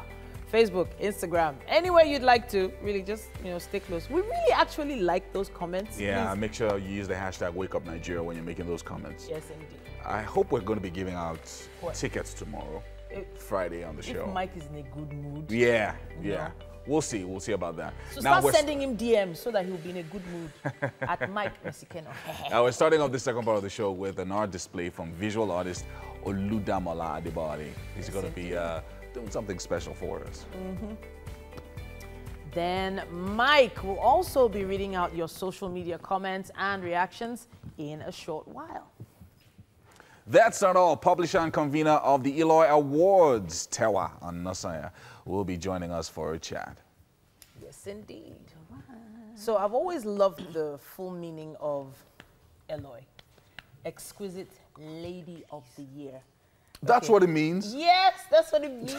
Facebook, Instagram, anywhere you'd like to. Really, just stay close. We really actually like those comments.
Yeah, please. Make sure you use the hashtag WakeUpNigeria when you're making those comments.
Yes, indeed.
I hope we're going to be giving out tickets tomorrow. Friday on the show.
If Mike is in a good mood.
Yeah. We'll see about that.
So now start sending him DMs so that he'll be in a good mood at Mike Mesikeno.
Now we're starting off the second part of the show with an art display from visual artist Oludamola Adebari. He's going to be doing something special for us.
Then Mike will also be reading out your social media comments and reactions in a short while.
That's not all. Publisher and convener of the ELOY Awards, Tewa Anasaya, will be joining us for a chat.
Yes, indeed. Wow. So I've always loved the full meaning of ELOY. Exquisite Lady of the Year.
That's what it means?
Yes, that's what it means.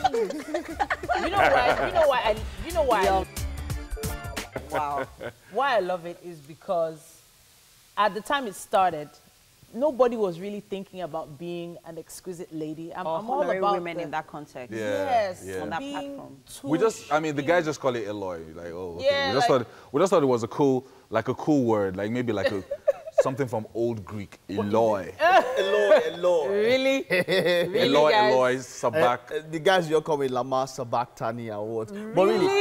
You know why? Wow. Why I love it is because at the time it started, nobody was really thinking about being an exquisite lady. I'm all about
women in that context.
Yes,
on that platform.
The guys just call it ELOY. Like, oh, okay. Yeah, we just thought it was a cool word, like maybe like something from Old Greek, ELOY.
ELOY.
Really?
ELOY, ELOY, Sabak.
The guys you're calling Lama Sabaktani Awards.
Really?
But really,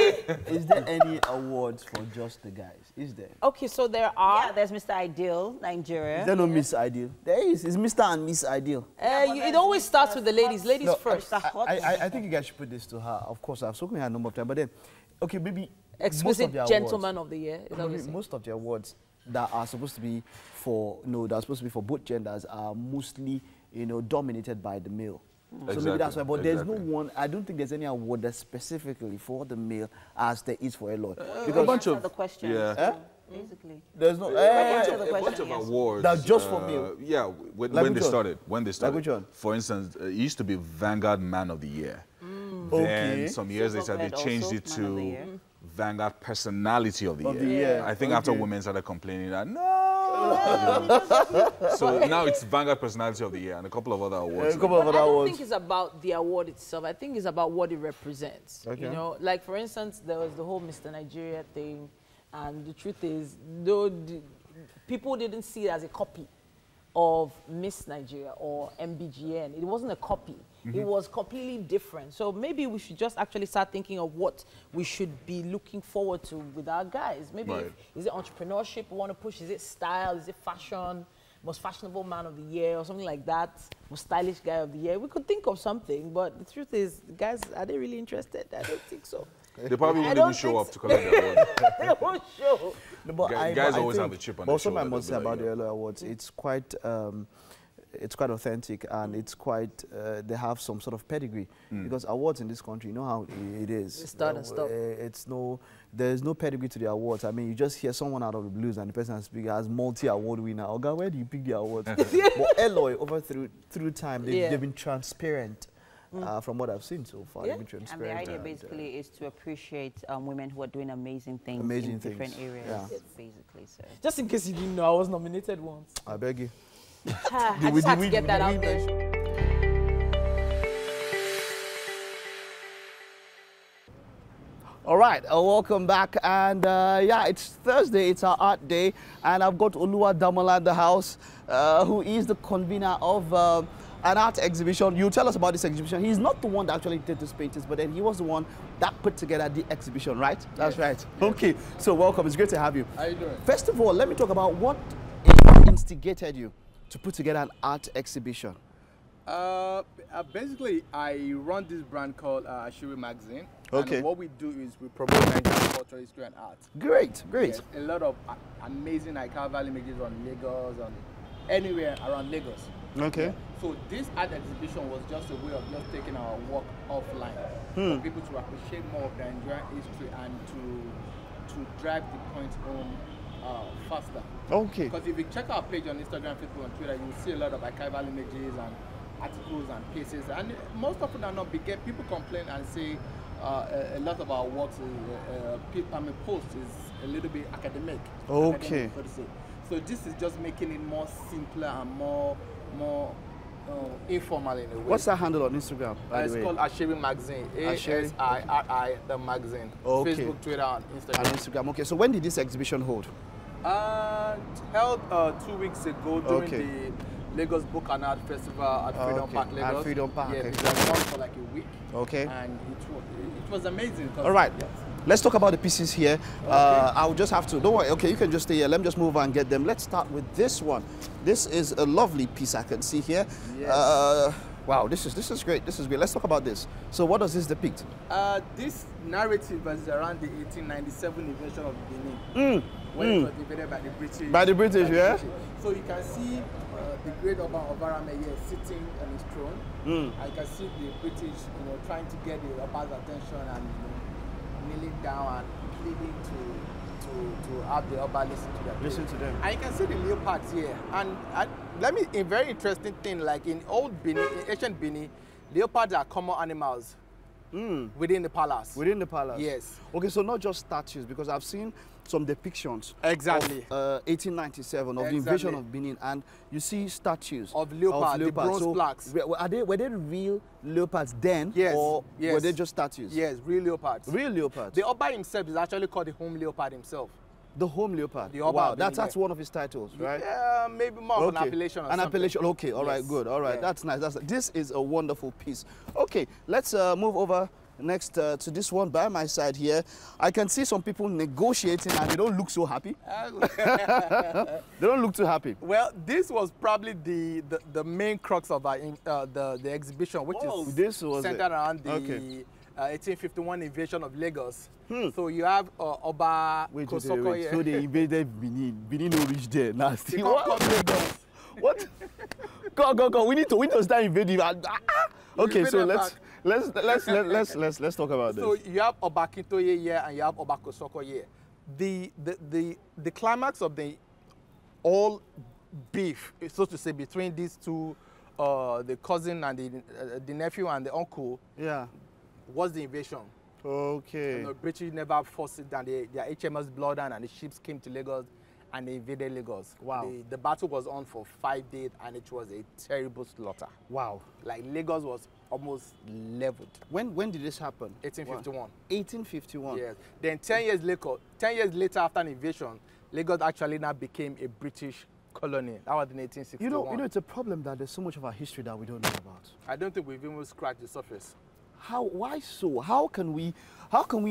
is there any awards for just the guys? Is there?
Okay, so there are.
Yeah, there's Mr. Ideal, Nigeria.
Is there no Miss Ideal? There is. It's Mr. and Miss Ideal.
It always starts with the ladies. Ladies first.
I think you guys should put this to her. Of course, I've spoken to her a number of times. But then, okay, maybe
Exquisite Gentleman of the Year.
Most of the awards that are supposed to be for both genders are mostly dominated by the male. So maybe that's why. But there's no one. I don't think there's any award that's specifically for the male as there is for ELOY.
Because a bunch of the questions.
Yeah.
Basically.
There's no
a bunch of awards.
That's just for male.
Yeah. When they started.
Like which one?
For instance, it used to be Vanguard Man of the Year.
Okay.
Then some years later they changed it to Vanguard Personality of the Year. I think after women started complaining that so now it's Vanguard Personality of the Year and a couple of other awards.
I don't think it's about the award itself. I think it's about what it represents.
Okay.
Like for instance, there was the whole Mr. Nigeria thing, and the truth is, people didn't see it as a copy of Miss Nigeria or MBGN. It wasn't a copy. It was completely different. So maybe we should just actually start thinking of what we should be looking forward to with our guys. Maybe is it entrepreneurship we want to push? Is it style? Is it fashion? Most fashionable man of the year or something like that? Most stylish guy of the year? We could think of something, but the truth is, guys, are they really interested? I don't think so.
They probably won't even show up to collect the award.
They won't show.
No, but
guys always have a chip on their shoulder.
Also, I must say about the ELOY Awards, it's quite authentic and it's quite, they have some sort of pedigree. Because awards in this country, you know how it is.
It's start and stop.
There's no pedigree to the awards. I mean, you just hear someone out of the blues and the person has multi-award winner. Oh God, where do you pick the awards? But ELOY, over through time, they've been transparent. from what I've seen so far.
And the idea basically is to appreciate women who are doing amazing things in different areas, basically. So.
Just in case you didn't know, I was nominated once.
I beg you.
I just had to get that out there.
All right, welcome back, and yeah, it's Thursday, it's our art day, and I've got Oluwa Damola in the house, who is the convener of an art exhibition. You tell us about this exhibition. He's not the one that actually did these paintings, but then he was the one that put together the exhibition, right? That's right. Yes. Okay, so welcome, it's great to have you.
How are you doing?
First of all, let me talk about what instigated you to put together an art exhibition.
Basically, I run this brand called Ashiri Magazine.
Okay.
And what we do is we promote Nigerian culture, history, and art.
Great, great.
Yes, a lot of amazing archival images on Lagos, on anywhere around Lagos.
Okay.
Yeah. So this art exhibition was just a way of just taking our work offline for people to appreciate more of the Nigerian history and to drive the point home faster. Okay. Because if you check our page on Instagram, Facebook, and Twitter, you will see a lot of archival images and articles and pieces, and most of it are not big. People complain and say a lot of our works, post is a little bit academic.
Okay.
So this is just making it more simpler and more informal in a way.
What's that handle on Instagram?
It's called Ashiri Magazine. ASIRI the magazine.
Okay.
Facebook, Twitter, and Instagram.
And Instagram. Okay. So when did this exhibition hold?
Held 2 weeks ago during the Lagos Book and Art Festival at Freedom Park, Lagos.
At Freedom Park,
yeah,
exactly.
It was on for like a week.
Okay.
And it was amazing.
All right. Yes. Let's talk about the pieces here. Okay. I'll just have to, don't worry, okay, you can just stay here. Let me just move on and get them. Let's start with this one. This is a lovely piece I can see here. Yes. Wow, this is great. This is great. Let's talk about this. So what does this depict?
This narrative is around the 1897 invasion of Benin. When it was invaded by the British.
By the British, yeah?
So you can see the great Oba Obarame here sitting on his throne. I can see the British, trying to get the Oba's attention and kneeling down and pleading to have the Oba listen to them. And you can see the leopards here. And a very interesting thing, like in old Benin, in ancient Benin, leopards are common animals within the palace. Within the palace? Yes.
Okay, so not just statues, because I've seen some depictions
exactly
of 1897 of the invasion of Benin, and you see statues
of leopards. The bronze plaques.
Were they real leopards then?
Yes.
Or were they just statues?
Yes, real leopards.
Real leopards.
The Oba himself is actually called the home leopard himself.
The home leopard.
The Oba,
wow, that's one of his titles, right?
Yeah, maybe more of an appellation or something.
An appellation. Okay, all right, good. All right, yeah. That's nice. This is a wonderful piece. Okay, let's move over next to this one by my side here. I can see some people negotiating and they don't look so happy. They don't look too happy.
Well, this was probably the main crux of the exhibition, which is centered around the 1851 invasion of Lagos. So you have Oba Kosoko here.
So they invaded Benin. Benin no reach there. Nasty.
Lagos.
What? Go. We need to start invading. Okay, so let's talk about this.
So you have Oba Kintoye here and you have Oba Kosoko here. The climax of the all beef, so to say, between these two, the cousin and the nephew and the uncle, was the invasion.
Okay.
The British never forced it down. Their HMS Bloodhound and the ships came to Lagos and they invaded Lagos.
Wow.
The battle was on for 5 days and it was a terrible slaughter.
Wow.
Like Lagos was almost leveled.
When did this happen?
1851.
Wow. 1851.
Yes. Then 10 years later after an invasion, Lagos actually now became a British colony. That was in 1861.
You know, it's a problem that there's so much of our history that we don't know about.
I don't think we've even scratched the surface.
Why so? How can we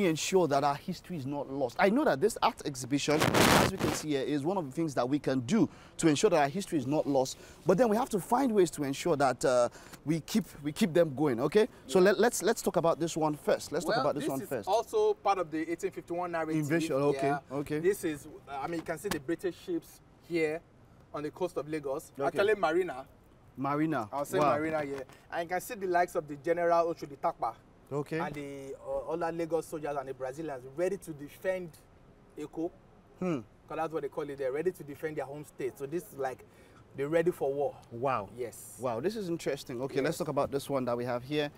ensure that our history is not lost? I know that this art exhibition, as we can see here, is one of the things that we can do to ensure that our history is not lost. But then we have to find ways to ensure that we keep them going. Okay. Yeah. So let's talk about this one first. Let's talk about this one first.
This is also part of the 1851 narrative.
Invasion. Okay.
Yeah.
Okay.
This is, I mean, you can see the British ships here on the coast of Lagos. Okay. Actually, Marina. I'll say Marina here. And you can see the likes of the General Oshodi Takpa.
Okay.
And the other Lagos soldiers and the Brazilians ready to defend Eko. Because that's what they call it. They're ready to defend their home state. So this is like they're ready for war.
Wow.
Yes.
Wow, this is interesting. Okay, let's talk about this one that we have here.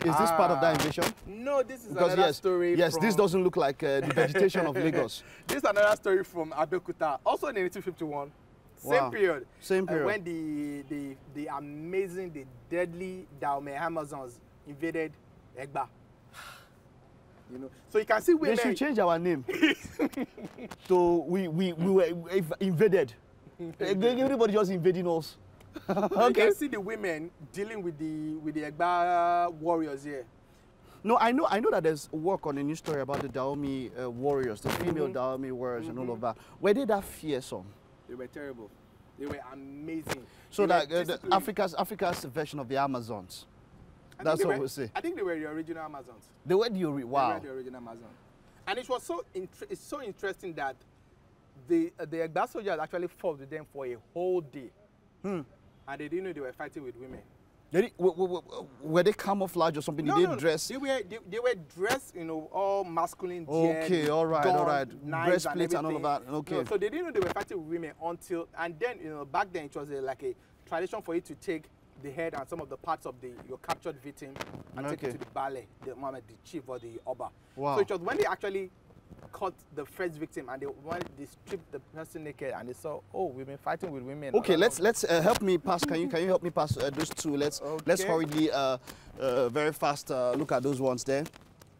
Is this part of that invasion?
No, this is
Because
another story.
Yes,
from,
this doesn't look like the vegetation of Lagos.
This is another story from Abeokuta, also in 1851. Same period.
Same period.
When the amazing, the deadly Dahomey Amazons invaded Egba. You know, so you can see women.
They should change our name. So we were invaded. Everybody just invading us.
Okay. You can see the women dealing with the Egba warriors here.
No, I know that there's work on a new story about the Dahomey warriors, the female Dahomey warriors and all of that. Were they that fearsome?
They were terrible. They were amazing.
So that Africa's version of the Amazons. That's what we say.
I think they were the original Amazons.
They were the
wow. They were the original Amazons. And it was it's so interesting that the Egba soldiers actually fought with them for a whole day. And they didn't know they were fighting with women.
Were they camouflage or something?
No,
Did they dress?
They were dressed, you know, all masculine.
Okay, all right,
gun,
all right. Breastplates and all of that. Okay.
No, so they didn't know they were fighting with women until, and then, you know, back then it was like a tradition for you to take the head and some of the parts of your captured victim and take it to the ballet, the chief or the oba.
Wow.
So it was when they actually caught the first victim and they stripped the person naked and they saw, oh, we've been fighting with women.
Okay, let's help me pass. Can you help me pass those two? Let's hurriedly very fast look at those ones there.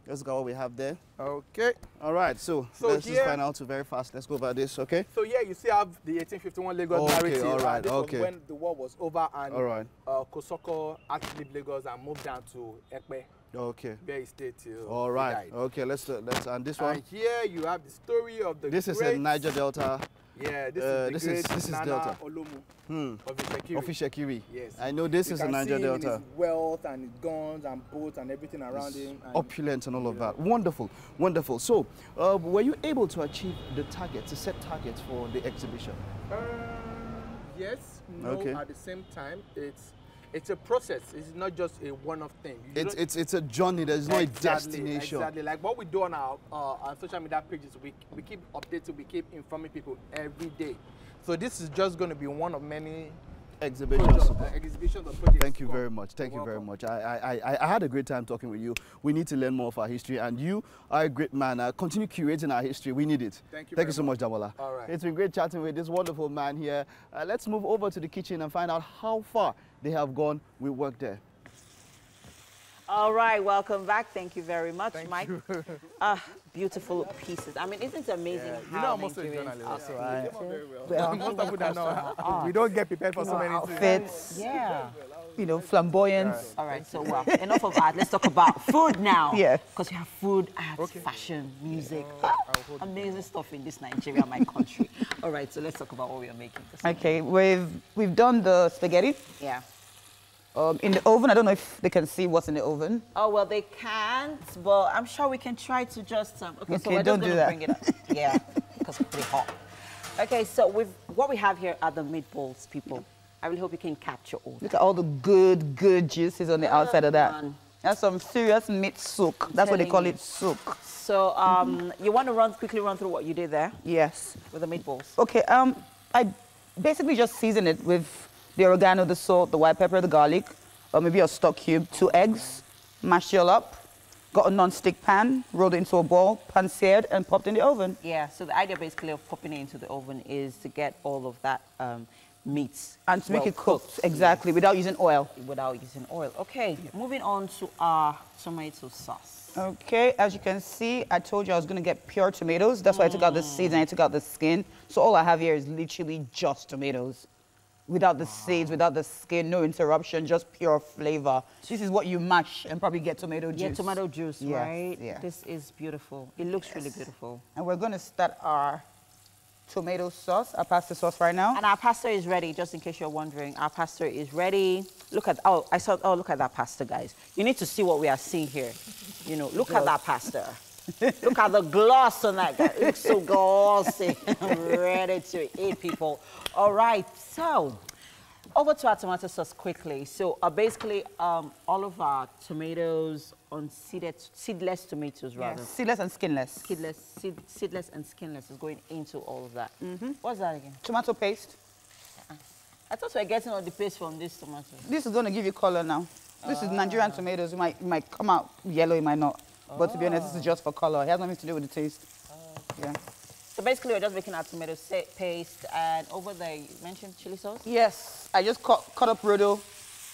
Let's go what we have there.
Okay.
All right. So let's just find out very fast. Let's go over this. Okay.
So yeah, you see, I have the 1851 Lagos narrative.
All right.
This was when the war was over and Kosoko actually left Lagos and moved down to Ekpe.
Okay.
Where he stayed till
all right.
he died.
Okay. Let's and this one.
And here you have the story of the.
This is a Niger Delta.
Yeah, this is
Nana Delta.
Olomu
of Ishekiri.
Yes.
I know this is a Niger Delta.
His wealth and his guns and boats and everything around him. And
opulent and all of that. Wonderful, wonderful. So, were you able to achieve the target, to set targets for the exhibition?
Yes, no, at the same time, it's a process. It's not just a one-off thing.
It's a journey. There's no destination.
Exactly. Like what we do on our social media pages, we keep updating, we keep informing people every day. So this is just going to be one of many
exhibitions.
Exhibitions of projects.
Thank you very much. Thank you very much. I had a great time talking with you. We need to learn more of our history, and you are a great man. Continue curating our history. We need it.
Thank you
so much, Damola.
All right.
It's been great chatting with this wonderful man here. Let's move over to the kitchen and find out how far they have gone with work there.
All right, welcome back. Thank you very much, Mike.
You.
Beautiful pieces. I mean, isn't it amazing how Nigerians are
we don't get prepared for so many
outfits.
Yeah.
You know, flamboyance.
All right, so enough of art. Let's talk about food now.
Yes.
Because you have food, art, fashion, music. Amazing stuff in this Nigeria, my country. All right, so let's talk about what we are making.
Okay, we've done the spaghetti.
Yeah.
In the oven, I don't know if they can see what's in the oven.
Oh, well, they can't, but I'm sure we can try to just... okay, so we're
don't
just
do
going to
that.
bring it up. Yeah, because it's pretty hot. Okay, so what we have here are the meatballs, people. I really hope you can capture all that.
Look at all the good juices on the outside of that. That's some serious meat soak. That's what they call it, soak.
So you want to quickly run through what you did there?
Yes.
With the meatballs.
Okay, I basically just season it with the oregano, the salt, the white pepper, the garlic, or maybe a stock cube, 2 eggs, mash it all up, got a non-stick pan, rolled it into a ball, pan-seared, and popped in the oven.
Yeah, so the idea basically of popping it into the oven is to get all of that meats.
And to make it cooked, exactly, without using oil.
Without using oil. Okay, moving on to our tomato sauce.
Okay, as you can see, I told you I was going to get pure tomatoes. That's why I took out the seeds and I took out the skin. So all I have here is literally just tomatoes. Without the seeds, without the skin, no interruption, just pure flavor. This is what you mash and probably get tomato juice.
Yeah, tomato juice, right?
Yeah.
This is beautiful. It looks really beautiful.
And we're going to start our tomato sauce, our pasta sauce right now.
And our pasta is ready, just in case you're wondering. Our pasta is ready. Look at, look at that pasta, guys. You need to see what we are seeing here. You know, look at that pasta. Look at the gloss on that guy. It looks so glossy. Ready to eat, people. All right, so over to our tomato sauce quickly. So basically, all of our tomatoes, seedless tomatoes rather.
Yes. Seedless and skinless.
Seedless and skinless is going into all of that. What's that again?
Tomato paste.
I thought we were getting all the paste from this tomato.
This is going to give you color now. This is Nigerian tomatoes. It might come out yellow, it might not. But to be honest, this is just for color. It has nothing to do with the taste. Yeah.
So basically, we're just making our tomato paste, and over there, you mentioned chili sauce?
Yes. I just cut up rodo.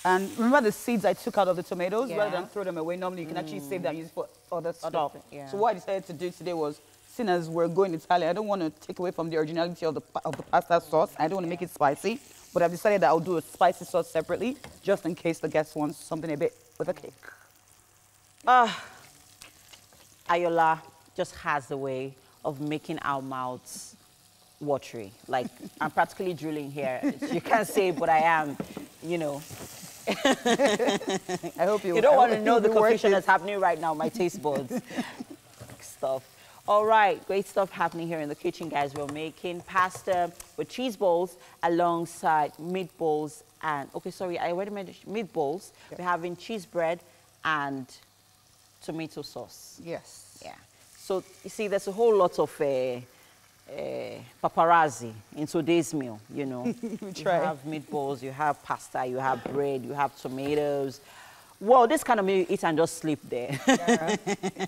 And remember the seeds I took out of the tomatoes? Rather than throw them away, normally you can actually save them and use it for other stuff.
Yeah.
So what I decided to do today was, seeing as we're going Italian, I don't want to take away from the originality of the pasta sauce. I don't want to make it spicy. But I've decided that I'll do a spicy sauce separately, just in case the guest wants something a bit with a kick.
Ayola just has a way of making our mouths watery. Like, I'm practically drooling here. You can't say, but I am, you know.
I hope you
don't want to know the confusion that's happening right now, my taste buds. Stuff. All right, great stuff happening here in the kitchen, guys. We're making pasta with cheese balls alongside meatballs and, okay, sorry, I already mentioned meatballs. Yeah. We're having cheese bread and tomato sauce.
Yes.
Yeah. So, you see, there's a whole lot of paparazzi in today's meal, you know. You have meatballs, you have pasta, you have bread, you have tomatoes. Well, this kind of meal you eat and just sleep there.
Yeah.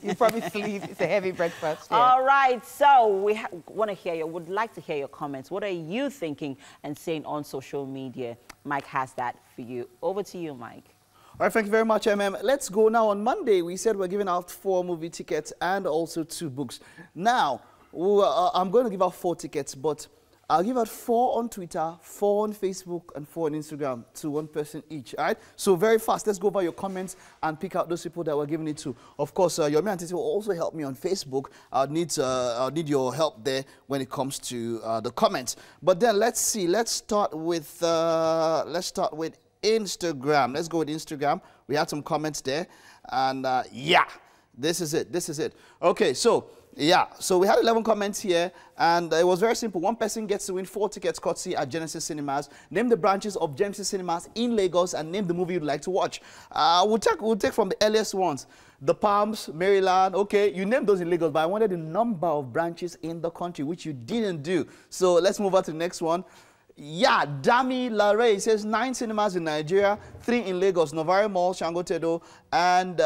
You probably sleep. It's a heavy breakfast. Yeah.
All right, so we want to hear would like to hear your comments. What are you thinking and saying on social media? Mike has that for you. Over to you, Mike.
All right, thank you very much, Let's go now. On Monday, we said we're giving out 4 movie tickets and also 2 books. Now, I'm going to give out 4 tickets, but I'll give out 4 on Twitter, 4 on Facebook, and 4 on Instagram to one person each, all right? So very fast, let's go over your comments and pick out those people that we're giving it to. Of course, Yomi and Titi will also help me on Facebook. I'll need your help there when it comes to the comments. But then let's see. Let's start with Instagram. Let's go with Instagram. We had some comments there, and yeah, this is it. This is it. Okay, so. Yeah, so we had 11 comments here, and it was very simple. One person gets to win 4 tickets courtesy at Genesis Cinemas. Name the branches of Genesis Cinemas in Lagos and name the movie you'd like to watch. We'll take from the earliest ones. The Palms, Maryland, okay, you named those in Lagos, but I wanted the number of branches in the country, which you didn't do. So let's move on to the next one. Yeah, Dami Larray says 9 cinemas in Nigeria, 3 in Lagos, Novare Mall, Shango Tedo, and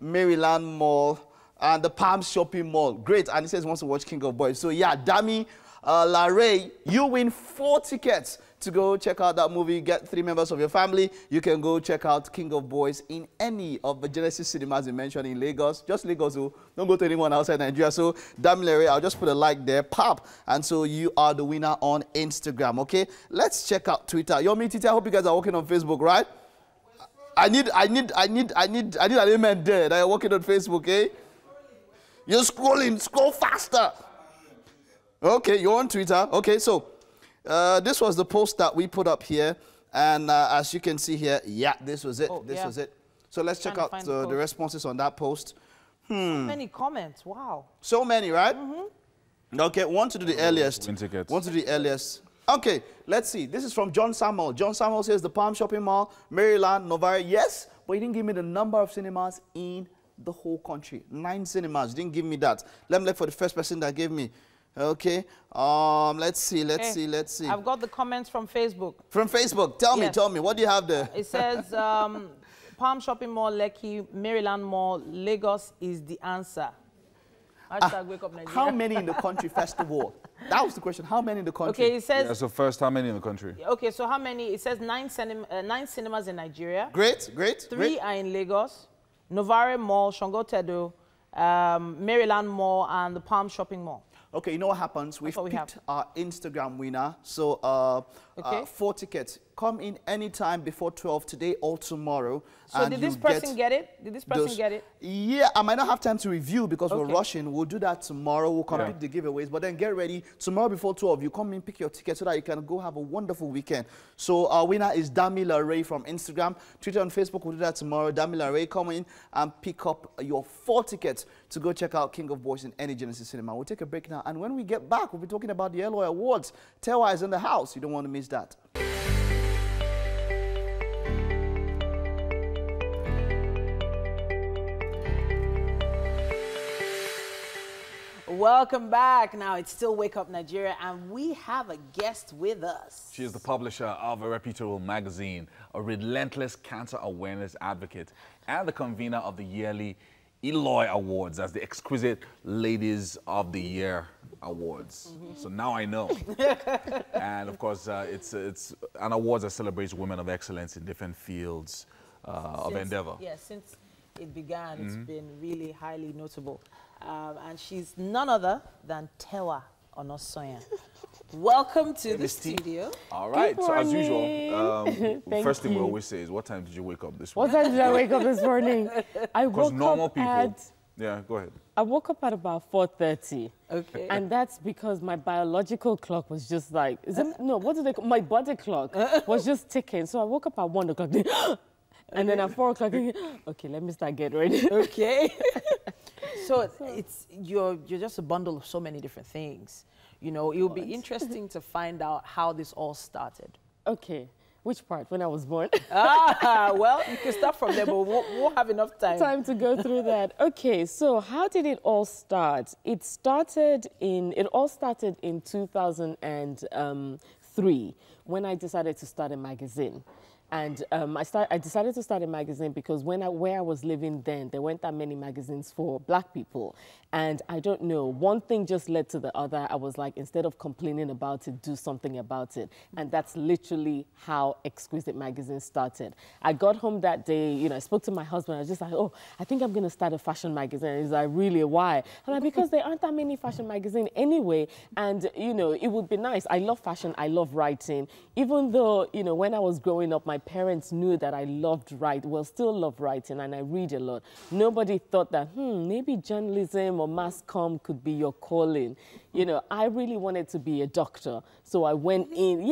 Maryland Mall. And the Palm Shopping Mall. Great. And he says he wants to watch King of Boys. So, yeah, Dami Larray, you win 4 tickets to go check out that movie. Get 3 members of your family. You can go check out King of Boys in any of the Genesis cinemas you mentioned in Lagos. Just Lagos. So don't go to anyone outside Nigeria. So, Dami Larray, I'll just put a like there. Pop. And so you are the winner on Instagram. Okay? Let's check out Twitter. Yomi, Titi, I hope you guys are working on Facebook, right? I need an amen there that you're working on Facebook, eh? You're scrolling, scroll faster. Okay, you're on Twitter. Okay, so this was the post that we put up here. And as you can see here, yeah, this was it. This was it. So let's check out the responses on that post.
So many comments, wow.
So many, right? Okay, want to do the earliest. Want to do the earliest. Okay, let's see. This is from John Samuel. John Samuel says the Palm Shopping Mall, Maryland, Novare. Yes, but he didn't give me the number of cinemas in the whole country. 9 cinemas. Didn't give me that. Let me look for the first person that gave me. Okay. Let's see.
I've got the comments from Facebook.
From Facebook. Tell me. What do you have there?
It says Palm Shopping Mall, Lekki, Maryland Mall, Lagos is the answer. Wake up Nigeria.
How many in the country, first of all? That was the question. How many in the country?
Okay, it says...
Yeah, so first, how many in the country?
Okay, so how many? It says 9 cinemas in Nigeria.
Great.
3 are in Lagos. Novare Mall, Shango Tedo, Maryland Mall, and the Palm Shopping Mall.
Okay, you know what happens? We've picked our Instagram winner. So 4 tickets. Come in anytime before 12 today or tomorrow.
So did this person get it? Did this person get it?
Yeah, I might not have time to review because we're rushing. We'll do that tomorrow. We'll complete the giveaways. But then get ready. Tomorrow before 12, you come in, pick your ticket so that you can go have a wonderful weekend. So our winner is Dami Larray from Instagram. Twitter and Facebook, we'll do that tomorrow. Dami Larray, come in and pick up your 4 tickets to go check out King of Boys in any Genesis cinema. We'll take a break now. And when we get back, we'll be talking about the ELOY Awards. Tewa is in the house. You don't want to miss that.
Welcome back. Now, it's still Wake Up Nigeria, and we have a guest with us.
She is the publisher of a reputable magazine, a relentless cancer awareness advocate, and the convener of the yearly ELOY Awards as the Exquisite Ladies of the Year Awards. So now I know. And of course, it's an awards that celebrates women of excellence in different fields of endeavor.
Yeah, since it began, it's been really highly notable. And she's none other than Tewa Onosoyan. Welcome to the studio.
All right, so as usual, first thing we always say is, what time did you wake up this morning?
What time did I wake up this morning? I woke
normal
up
people,
at...
Yeah, go ahead.
I woke up at about 4:30.
Okay.
And that's because my biological clock was just like, no, what do they call, my body clock was just ticking. So I woke up at 1 o'clock. And then at 4 o'clock, okay, let me start getting ready.
Okay. So you're just a bundle of so many different things. You know, it will be interesting to find out how this all started.
Okay. Which part? When I was born?
Well, you can start from there, but we won't have enough time.
To go through that. Okay, so how did it all start? It all started in 2003 when I decided to start a magazine. And I decided to start a magazine because where I was living then, there weren't that many magazines for black people. And I don't know, one thing just led to the other. I was like, instead of complaining about it, do something about it. And that's literally how Exquisite Magazine started. I got home that day, you know, I spoke to my husband. I was just like, oh, I think I'm going to start a fashion magazine. And he's like, really, why? I'm like, because there aren't that many fashion magazines anyway. And, you know, it would be nice. I love fashion. I love writing. Even though, you know, when I was growing up, my parents knew that I loved writing, well, still love writing, and I read a lot. Nobody thought that, maybe journalism or mass comm could be your calling. You know, I really wanted to be a doctor. So I went in,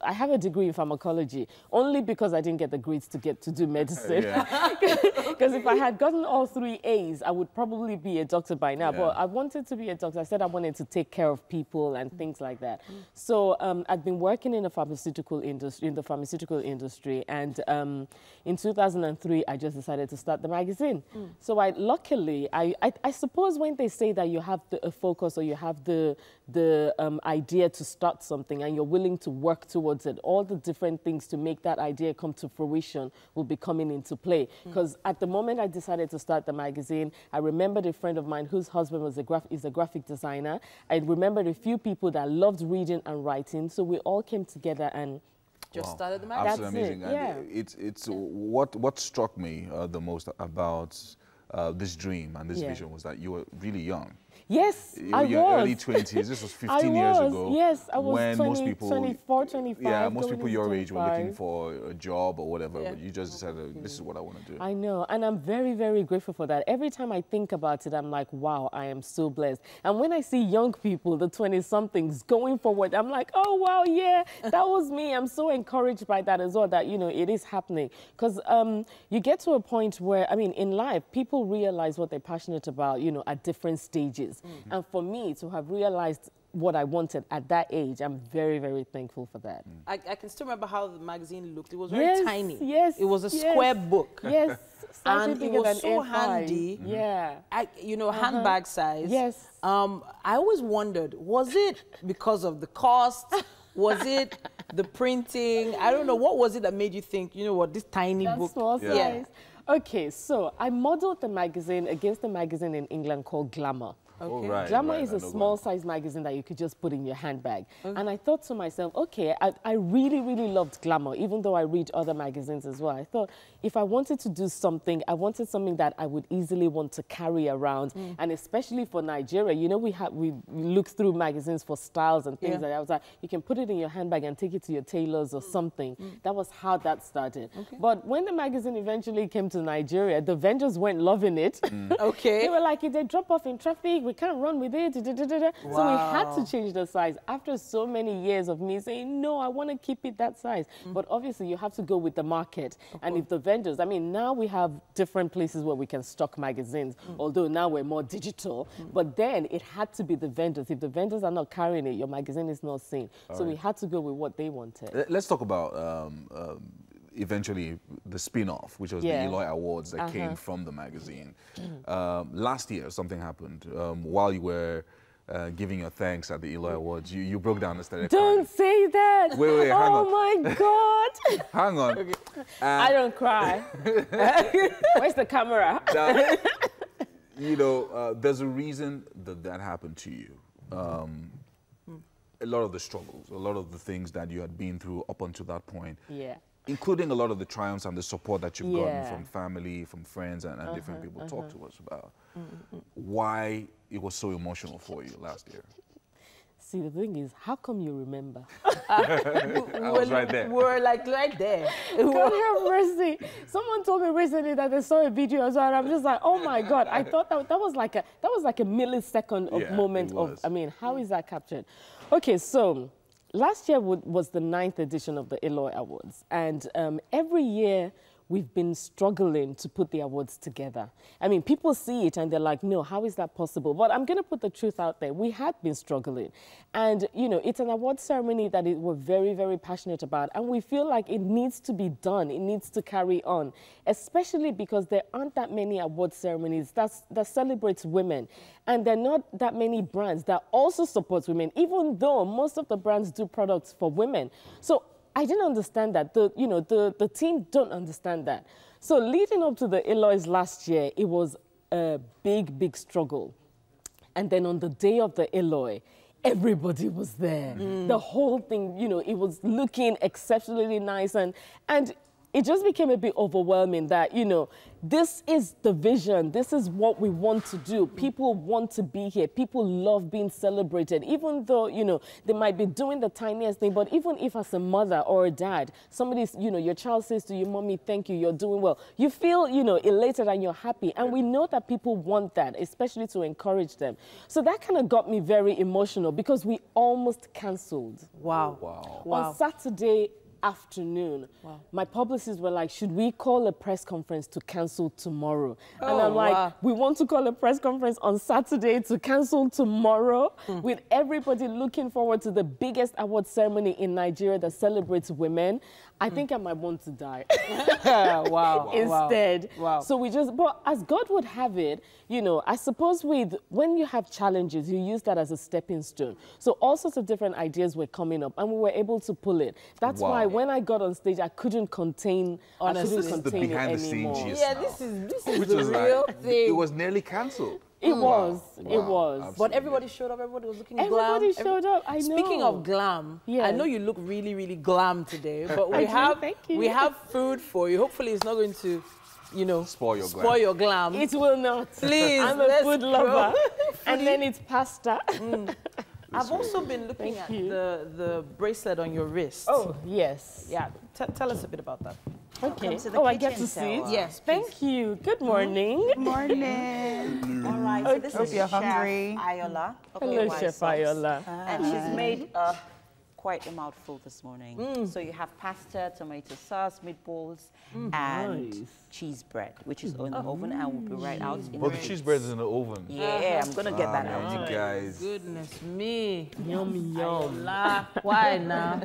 I have a degree in pharmacology, only because I didn't get the grades to do medicine. Because if I had gotten all 3 A's, I would probably be a doctor by now. But I wanted to be a doctor. I said I wanted to take care of people and things like that. So I'd been working in the pharmaceutical industry, and in 2003, I just decided to start the magazine. So luckily, I suppose when they say that you have a focus or you have the idea to start something and you're willing to work towards it, all the different things to make that idea come to fruition will be coming into play. Because at the moment I decided to start the magazine, I remembered a friend of mine whose husband was is a graphic designer. I remembered a few people that loved reading and writing, so we all came together and
just started the magazine.
Absolutely amazing. And what struck me the most about this dream and this vision was that you were really young.
Yes, I was.
Your early 20s. This was 15 years ago.
Yes, I was
when
20,
most people,
24, 25.
Yeah, most people your age were looking for a job or whatever, but you just decided, this is what I want to do.
I know, and I'm very, very grateful for that. Every time I think about it, I'm like, wow, I am so blessed. And when I see young people, the 20-somethings, going forward, I'm like, oh, wow, yeah, that was me. I'm so encouraged by that as well, that, you know, it is happening. Because you get to a point where, I mean, in life, people realize what they're passionate about, you know, at different stages. And for me to have realized what I wanted at that age, I'm very, very thankful for that.
I can still remember how the magazine looked. It was very tiny.
Yes.
It was a square book.
Yes.
And it was so handy.
Yeah.
You know, handbag size.
Yes.
I always wondered, was it because of the cost? Was it the printing? I don't know. What was it that made you think, you know what, this tiny book?
Small size. Yeah. Okay, so I modeled the magazine against a magazine in England called Glamour.
Okay.
Oh, right,
Glamour is a small-size magazine that you could just put in your handbag. And I thought to myself, okay, I really, really loved Glamour, even though I read other magazines as well. I thought if I wanted to do something, I wanted something that I would easily want to carry around. And especially for Nigeria, you know, we look through magazines for styles and things like that. I was like, you can put it in your handbag and take it to your tailors or something. That was how that started. But when the magazine eventually came to Nigeria, the vendors weren't loving it.
Okay.
They were like, if they drop off in traffic, we can't run with it. Wow. So we had to change the size after so many years of me saying, no, I want to keep it that size. But obviously you have to go with the market. And if the vendors, I mean, now we have different places where we can stock magazines, although now we're more digital. But then it had to be the vendors. If the vendors are not carrying it, your magazine is not seen. So we had to go with what they wanted.
Let's talk about eventually the spin-off, which was the ELOY Awards that came from the magazine. Last year, something happened. While you were giving your thanks at the ELOY Awards, you broke down and started crying.
Don't say that.
Wait, hang on.
Oh my God.
Hang on.
Okay. I don't cry. Where's the camera?
Now, you know, there's a reason that happened to you. A lot of the struggles, a lot of the things that you had been through up until that point. Yeah. Including a lot of the triumphs and the support that you've gotten from family, from friends, and different people. Talk to us about why it was so emotional for you last year.
See, the thing is, how come you remember?
I was right there.
We're like right there.
God have mercy. Someone told me recently that they saw a video as well, and I'm just like, oh my God! I thought that was like a millisecond of moment of. I mean, how is that captured? Okay, so last year was the 9th edition of the ELOY Awards, and every year we've been struggling to put the awards together. I mean, people see it and they're like, no, how is that possible? But I'm going to put the truth out there. We had been struggling. And, you know, it's an award ceremony that we're very, very passionate about. And we feel like it needs to be done. It needs to carry on, especially because there aren't that many award ceremonies that celebrates women. And there are not that many brands that also support women, even though most of the brands do products for women. So I didn't understand that. The team don't understand that. So leading up to the ELOYs last year, it was a big, big struggle. And then on the day of the ELOY, everybody was there. The whole thing, you know, it was looking exceptionally nice. And it just became a bit overwhelming that, you know, this is the vision. This is what we want to do. People want to be here. People love being celebrated, even though, you know, they might be doing the tiniest thing. But even if as a mother or a dad, somebody's, you know, your child says to you, Mommy, thank you, you're doing well. You feel, you know, elated and you're happy. And we know that people want that, especially to encourage them. So that kind of got me very emotional because we almost canceled.
Wow.
On Saturday afternoon, my publicists were like, should we call a press conference to cancel tomorrow? And I'm like, we want to call a press conference on Saturday to cancel tomorrow, with everybody looking forward to the biggest award ceremony in Nigeria that celebrates women. I think I might want to die. Instead. So we just, but as God would have it, you know, I suppose when you have challenges, you use that as a stepping stone. So all sorts of different ideas were coming up and we were able to pull it. That's why when I got on stage, I couldn't contain,
this is the behind the scenes gist
Yeah,
now.
this is the real thing.
It was nearly cancelled.
It was.
Absolutely.
But everybody showed up. Everybody was looking glam.
Everybody showed up. I know.
Speaking of glam, I know you look really, really glam today. But we have food for you. Hopefully, it's not going to, you know, spoil your glam.
It will not.
Please,
I'm a food lover. And then it's pasta.
I've also been looking at the bracelet on your wrist.
Oh, yes.
Yeah. Tell us a bit about that.
Okay. Oh, I get to see it?
Yes.
Thank you. Good morning.
Good morning.
All right. So this is Chef
hungry.
Ayola.
Hello, Chef Ayola.
And she's made quite a mouthful this morning. So you have pasta, tomato sauce, meatballs, and cheese bread, which is in the oven and will be right out.
But the cheese bread is in the oven.
Yeah, I'm gonna get that out.
You guys.
Goodness me.
Yummy, yum.
Why now?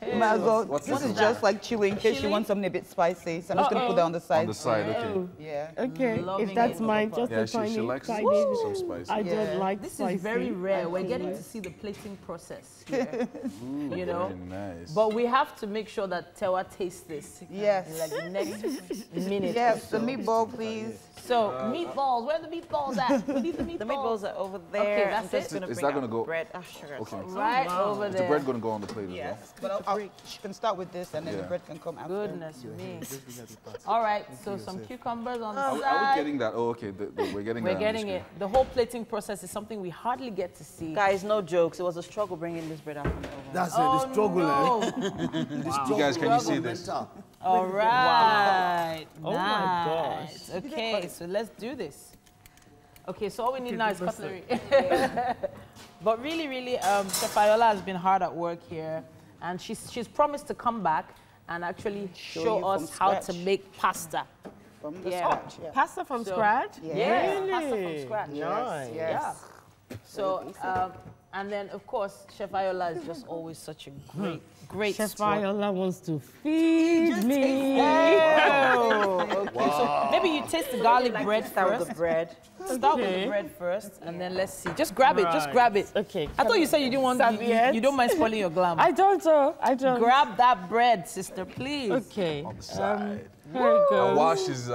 Might as well. This is just like chili in case you want something a bit spicy. So I'm just gonna put that on the side.
On the side, okay.
Yeah.
Okay. If that's mine, just a tiny.
She likes some spice.
I don't like
this
spicy.
This is very rare. We're getting to see the plating process here. You know.
Very nice.
But we have to make sure that Tewa tastes this.
Yes.
In like the next minute.
Yes. The meatball, please.
So meatballs. Where are the meatballs at? We need the meatballs.
The meatballs are over there.
Okay, that's
I'm just
it.
gonna
Is
bring
that gonna go?
bread. Sugar.
Okay.
Right over there.
Is the bread gonna go on the plate as well?
But she can start with this and then the bread can come after.
Goodness me. All right, so some cucumbers on the side.
Are we getting that? Oh, okay. We're getting that.
We're getting it. The whole plating process is something we hardly get to see.
Guys, no jokes. It was a struggle bringing this bread out from the oven.
That's it, the struggle.
No.
You guys, can you see this?
All right.
Oh my gosh.
Okay, so let's do this. Okay, so all we need now is cutlery. But really, Chef Ayola has been hard at work here, and she's promised to come back and actually show us how to make pasta.
From the scratch. Yeah.
Pasta from scratch?
Yeah,
Really?
pasta from scratch.
Nice.
Yes.
Yeah. So And then, of course, Chef Ayola is just always such a great
Chef
steward.
Ayola wants to feed me.
Oh, okay. So maybe you taste the garlic bread
Start
first.
with the bread.
Start with the bread first, and then let's see. Just grab it. Just grab it.
Okay.
I thought you said you didn't want you don't mind spoiling your glamour.
I don't. I don't.
Grab that bread, sister, please.
Okay.
On the side.
Here it goes.
And while she's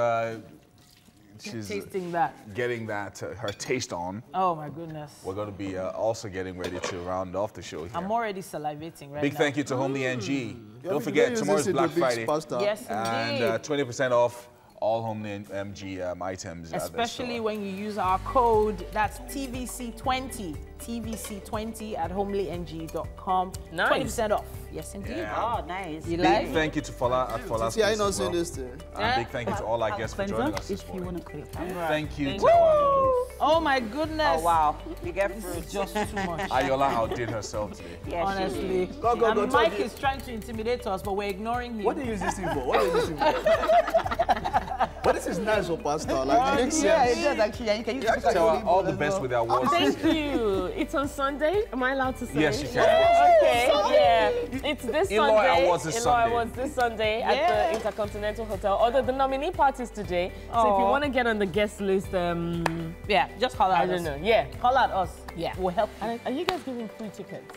tasting that,
getting that her taste on.
Oh my goodness.
We're going to be also getting ready to round off the show here.
I'm already salivating right
Big
now.
thank you to Homely NG. Don't forget, tomorrow's Black Friday.
Yes, indeed.
And 20% off all Homely MG items.
Especially when you use our code, that's TVC20. TVC20 at homelynng.com.
Nice.
20% off. Yes, indeed.
Yeah. Oh, nice.
You
Big
like?
thank you to Fala at Fala's
See, I
Place
not
as
saying
well.
this too.
And big thank you to all our guests for joining us this
If you
morning.
want to quit.
Thank you,
Woo!
Tawa.
Oh my goodness.
Oh, wow. You get fruit.
It's just too much.
Ayola outdid herself today.
Yeah,
Honestly.
Go,
And Mike is trying to intimidate us, but we're ignoring him.
What do you use this thing for? What do you use this thing for? But this is nice for pasta. Like, it makes
Yeah,
sense.
it does actually. And you can use it.
Tawa, all the best with the awards.
Thank you. It's on Sunday. Am I allowed to say?
Yes, you can.
Okay, yeah. It's this
ELOY
Sunday.
Awards this
ELOY
Sunday.
Awards this Sunday at the Intercontinental Hotel. Although the nominee parties today. So if you
Aw.
want to get on the guest list,
Yeah, just holler at
I
us.
don't know. Yeah.
Holler at us.
Yeah.
We'll help you.
Are you guys giving free tickets?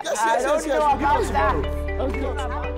Yes,
I don't know
Give
about
us
that.
tomorrow.
Okay.